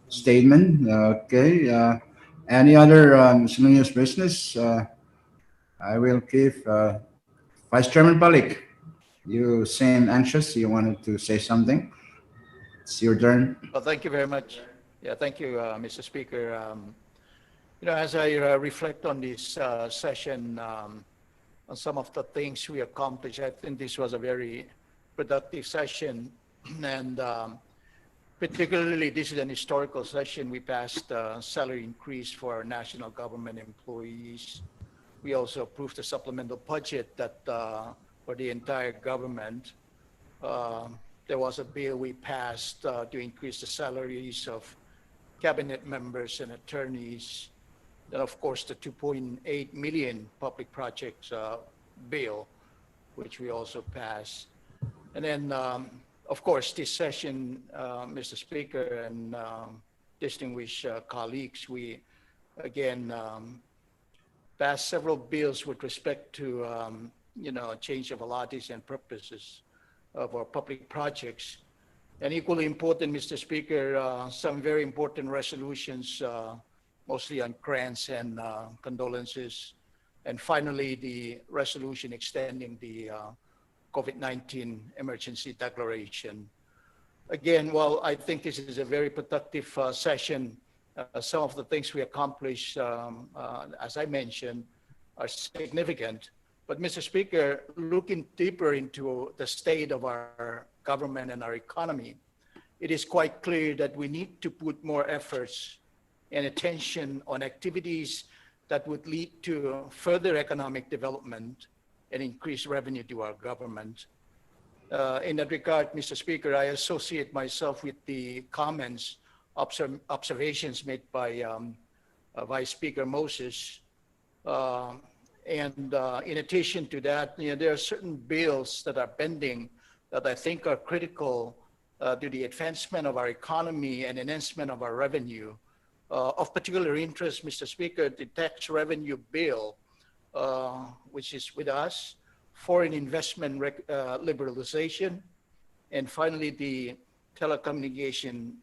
statement. Okay. Any other miscellaneous business? I will give Vice Chairman Balik. You seem anxious. You wanted to say something. It's your turn. Well, thank you very much. Yeah, thank you, Mr. Speaker. As I reflect on this session, on some of the things we accomplished, I think this was a very productive session, and particularly this is an historical session. We passed salary increase for our national government employees. We also approved a supplemental budget that for the entire government. There was a bill we passed to increase the salaries of cabinet members and attorneys. Then, of course, the 2.8 million public projects bill, which we also passed. And then, of course, this session, Mr. Speaker and distinguished colleagues, we again passed several bills with respect to change of allottees and purposes of our public projects. And equally important, Mr. Speaker, some very important resolutions, mostly on grants and condolences. And finally, the resolution extending the COVID-19 emergency declaration. Again, while I think this is a very productive session, some of the things we accomplished, as I mentioned, are significant. But Mr. Speaker, looking deeper into the state of our government and our economy, it is quite clear that we need to put more efforts and attention on activities that would lead to further economic development and increased revenue to our government. In that regard, Mr. Speaker, I associate myself with the comments, observations made by Vice Speaker Moses. And in addition to that, there are certain bills that are pending that I think are critical to the advancement of our economy and enhancement of our revenue. of particular interest, Mr. Speaker, the tax revenue bill, which is with us, foreign investment liberalization, and finally the telecommunication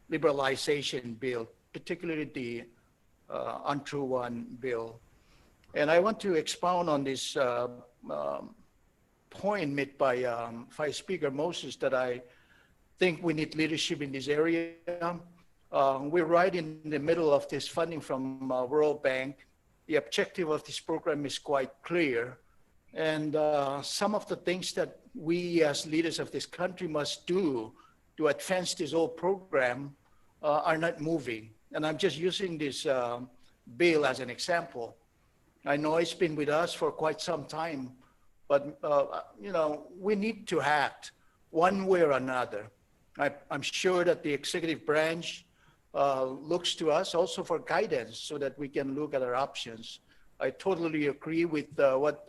liberalization bill, particularly the Untrue One bill. And I want to expound on this point made by Vice Speaker Moses that I think we need leadership in this area. We're right in the middle of this funding from World Bank. The objective of this program is quite clear. And some of the things that we as leaders of this country must do to advance this whole program are not moving. And I'm just using this bill as an example. I know it's been with us for quite some time, but we need to act one way or another. I'm sure that the executive branch looks to us also for guidance so that we can look at our options. I totally agree with what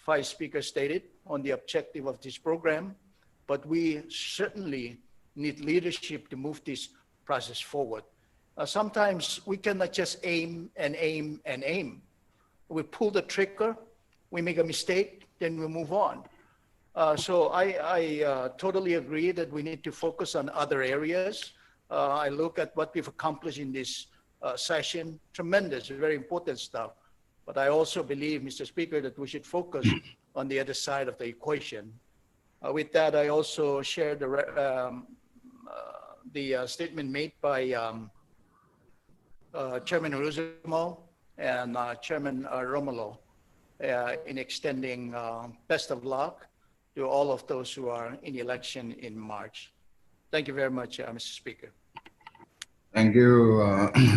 Vice Speaker stated on the objective of this program, but we certainly need leadership to move this process forward. Sometimes we cannot just aim and aim and aim. We pull the trigger, we make a mistake, then we move on. So I totally agree that we need to focus on other areas. I look at what we've accomplished in this session, tremendous, very important stuff. But I also believe, Mr. Speaker, that we should focus on the other side of the equation. With that, I also share the statement made by Chairman Ruzimo and Chairman Romulo in extending best of luck to all of those who are in the election in March. Thank you very much, Mr. Speaker. Thank you,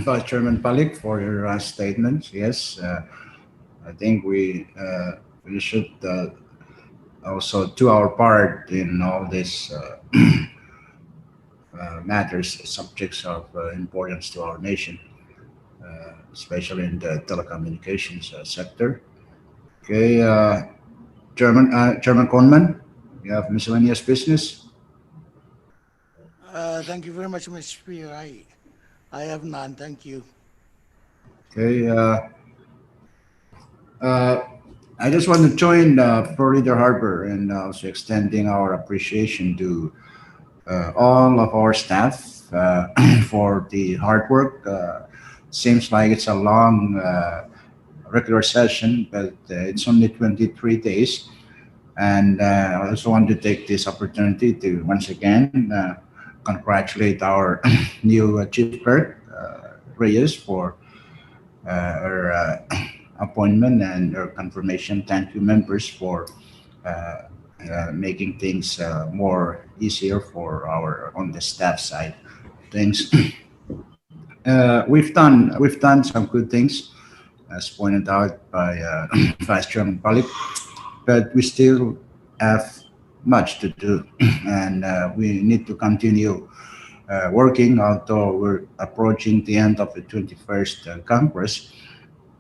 Vice Chairman Palik, for your statements. Yes, I think we should also do our part in all these matters, subjects of importance to our nation, especially in the telecommunications sector. Okay, Chairman Conman, you have miscellaneous business. Thank you very much, Mr. Speaker. I have none. Thank you. Okay. I just want to join Florida Harbor and also extending our appreciation to all of our staff for the hard work. Seems like it's a long regular session, but it's only 23 days. And I also want to take this opportunity to once again congratulate our new chief clerk, Reyes, for her appointment and her confirmation. Thank you, members, for making things more easier for our on the staff side. Things we've done some good things, as pointed out by Vice Chairman Palik, but we still have much to do, and we need to continue working, although we're approaching the end of the 21st Congress.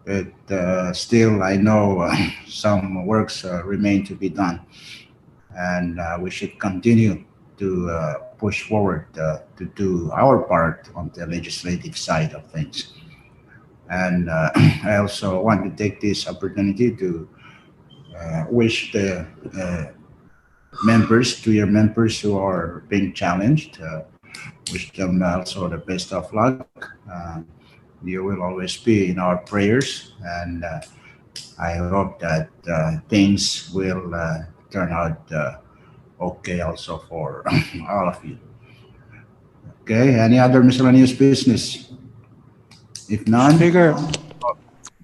But still, I know some works remain to be done, and we should continue to push forward to do our part on the legislative side of things. And I also want to take this opportunity to wish the members, two-year members who are being challenged, wish them also the best of luck. You will always be in our prayers, and I hope that things will turn out okay also for all of you. Okay, any other miscellaneous business? If none, Speaker,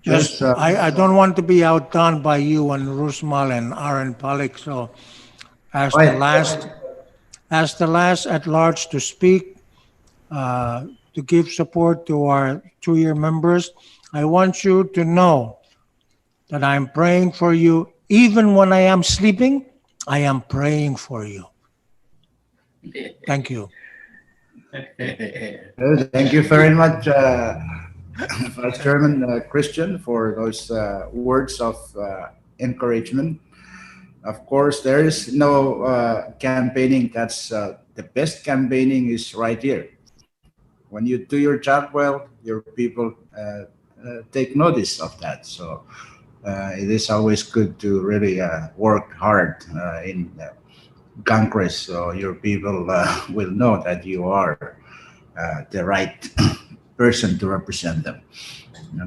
just I don't want to be outdone by you and Rusmal and Aaron Palik. So, as the last at large to speak, to give support to our two-year members, I want you to know that I'm praying for you. Even when I am sleeping, I am praying for you. Thank you. Thank you very much, Vice Chairman Christian, for those words of encouragement. Of course, there is no campaigning that's the best campaigning is right here. When you do your job well, your people take notice of that. So it is always good to really work hard in Congress, so your people will know that you are the right person to represent them.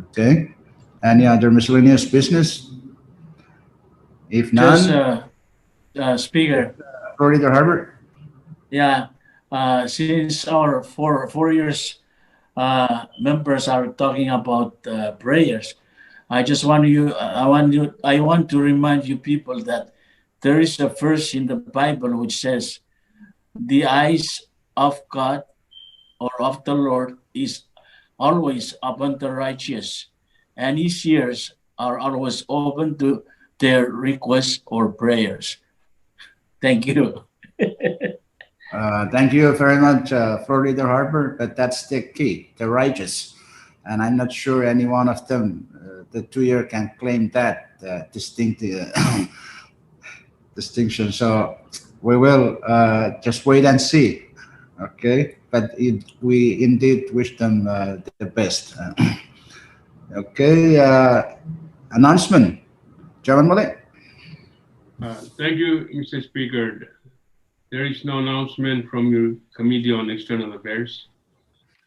Okay. Any other miscellaneous business? If Just, none, Speaker, Florida Harbor. yeah, since our four years members are talking about prayers, I want to remind you people that there is a verse in the Bible which says, "The eyes of God or of the Lord is always upon the righteous, and His ears are always open to their requests or prayers." Thank you. Thank you very much, Florida Harbor. But that's the key, the righteous. And I'm not sure any one of them, the two-year, can claim that distinct distinction. So we will just wait and see. Okay, but we indeed wish them the best. Okay, announcement, Chairman Malik. Thank you, Mr. Speaker. There is no announcement from your Committee on External Affairs.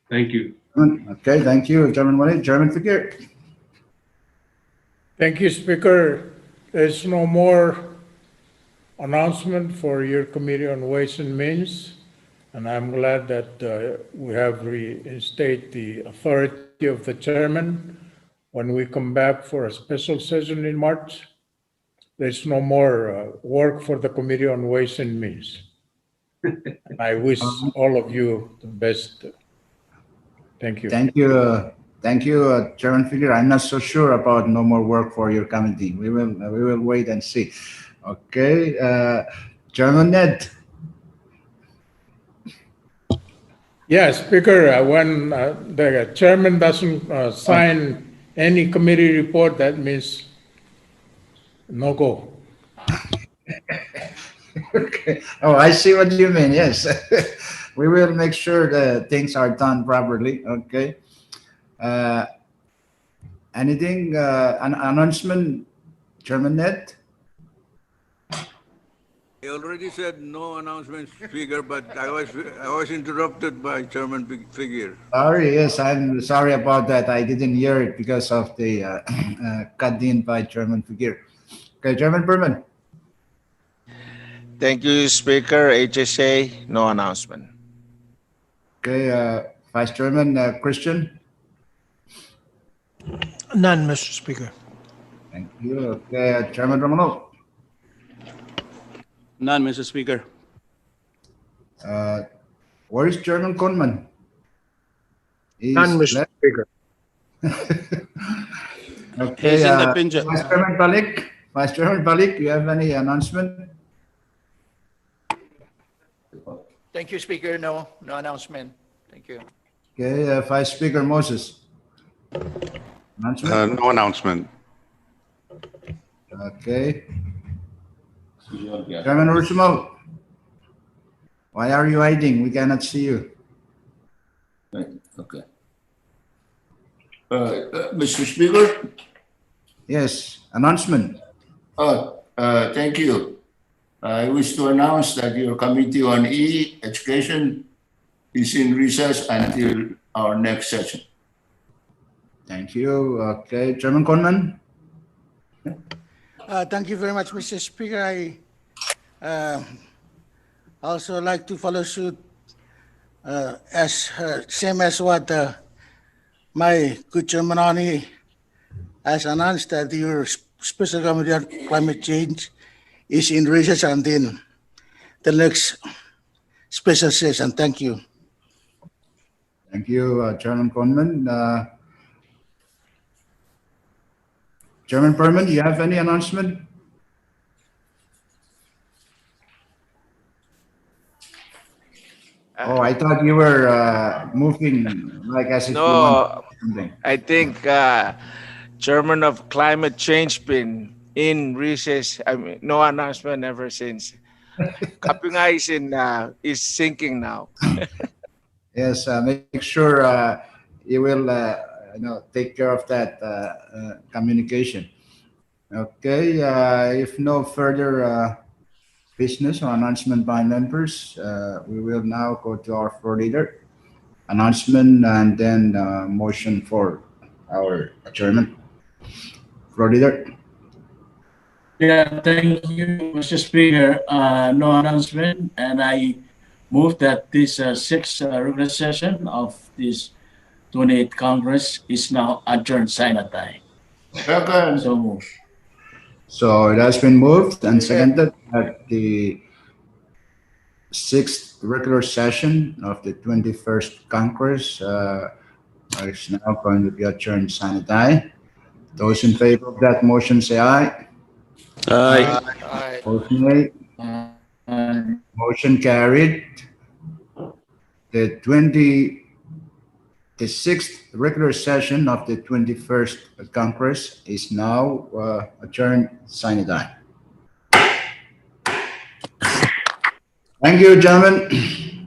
Thank you. Okay, thank you, Chairman Malik. Chairman Fikir. Thank you, Speaker. There's no more announcement for your Committee on Ways and Means, and I'm glad that we have reinstated the authority of the chairman when we come back for a special session in March. There's no more work for the Committee on Ways and Means. And I wish all of you the best. Thank you. Thank you, Chairman Fikir. I'm not so sure about no more work for your committee. We will wait and see. Okay, Chairman Ned. Yeah, Speaker, when the chairman doesn't sign any committee report, that means no go. Okay. Oh, I see what you mean. Yes, we will make sure that things are done properly. Okay. Anything? An announcement, Chairman Ned? I already said no announcement, Speaker, but I was interrupted by Chairman Figure. Sorry, yes, I'm sorry about that. I didn't hear it because of the cut in by Chairman Figure. Okay, Chairman Berman. Thank you, Speaker. HSA, no announcement. Okay, Vice Chairman Christian. None, Mr. Speaker. Thank you. Okay, Chairman Romano. None, Mr. Speaker. Where is Chairman Conman? None, Mr. Speaker. Okay, He's in the pinch. Vice Chairman Balik. Vice Chairman Balik, you have any announcement? Thank you, Speaker. No announcement. Thank you. Okay, Vice Speaker Moses. Announcement? No announcement. Okay. Chairman Ursumal, why are you hiding? We cannot see you. Okay. Mr. Speaker? Yes, announcement. Thank you. I wish to announce that your Committee on E-Education is in recess until our next session. Thank you. Okay, Chairman Conman. Thank you very much, Mr. Speaker. I also like to follow suit same as what my good Chairman Oni has announced, that your Special Committee on Climate Change is in recess until the next special session. Thank you. Thank you, Chairman Conman. Chairman Perman, do you have any announcement? Oh, I thought you were moving like as if you wanted something. I think Chairman of Climate Change been in recess. I mean, no announcement ever since. Kape nga is sinking now. Yes, make sure you will take care of that communication. Okay, if no further business or announcement by members, we will now go to our floor leader announcement and then motion for our adjournment. Floor leader. Yeah, thank you, Mr. Speaker. No announcement, and I move that this sixth regular session of this 28th Congress is now adjourned sine die. Second. So moved. So it has been moved and seconded that the sixth regular session of the 21st Congress is now going to be adjourned sine die. Those in favor of that motion say aye. Aye. Aye. Opposed, nay. Motion carried. The sixth regular session of the 21st Congress is now adjourned sine die. Thank you, gentlemen.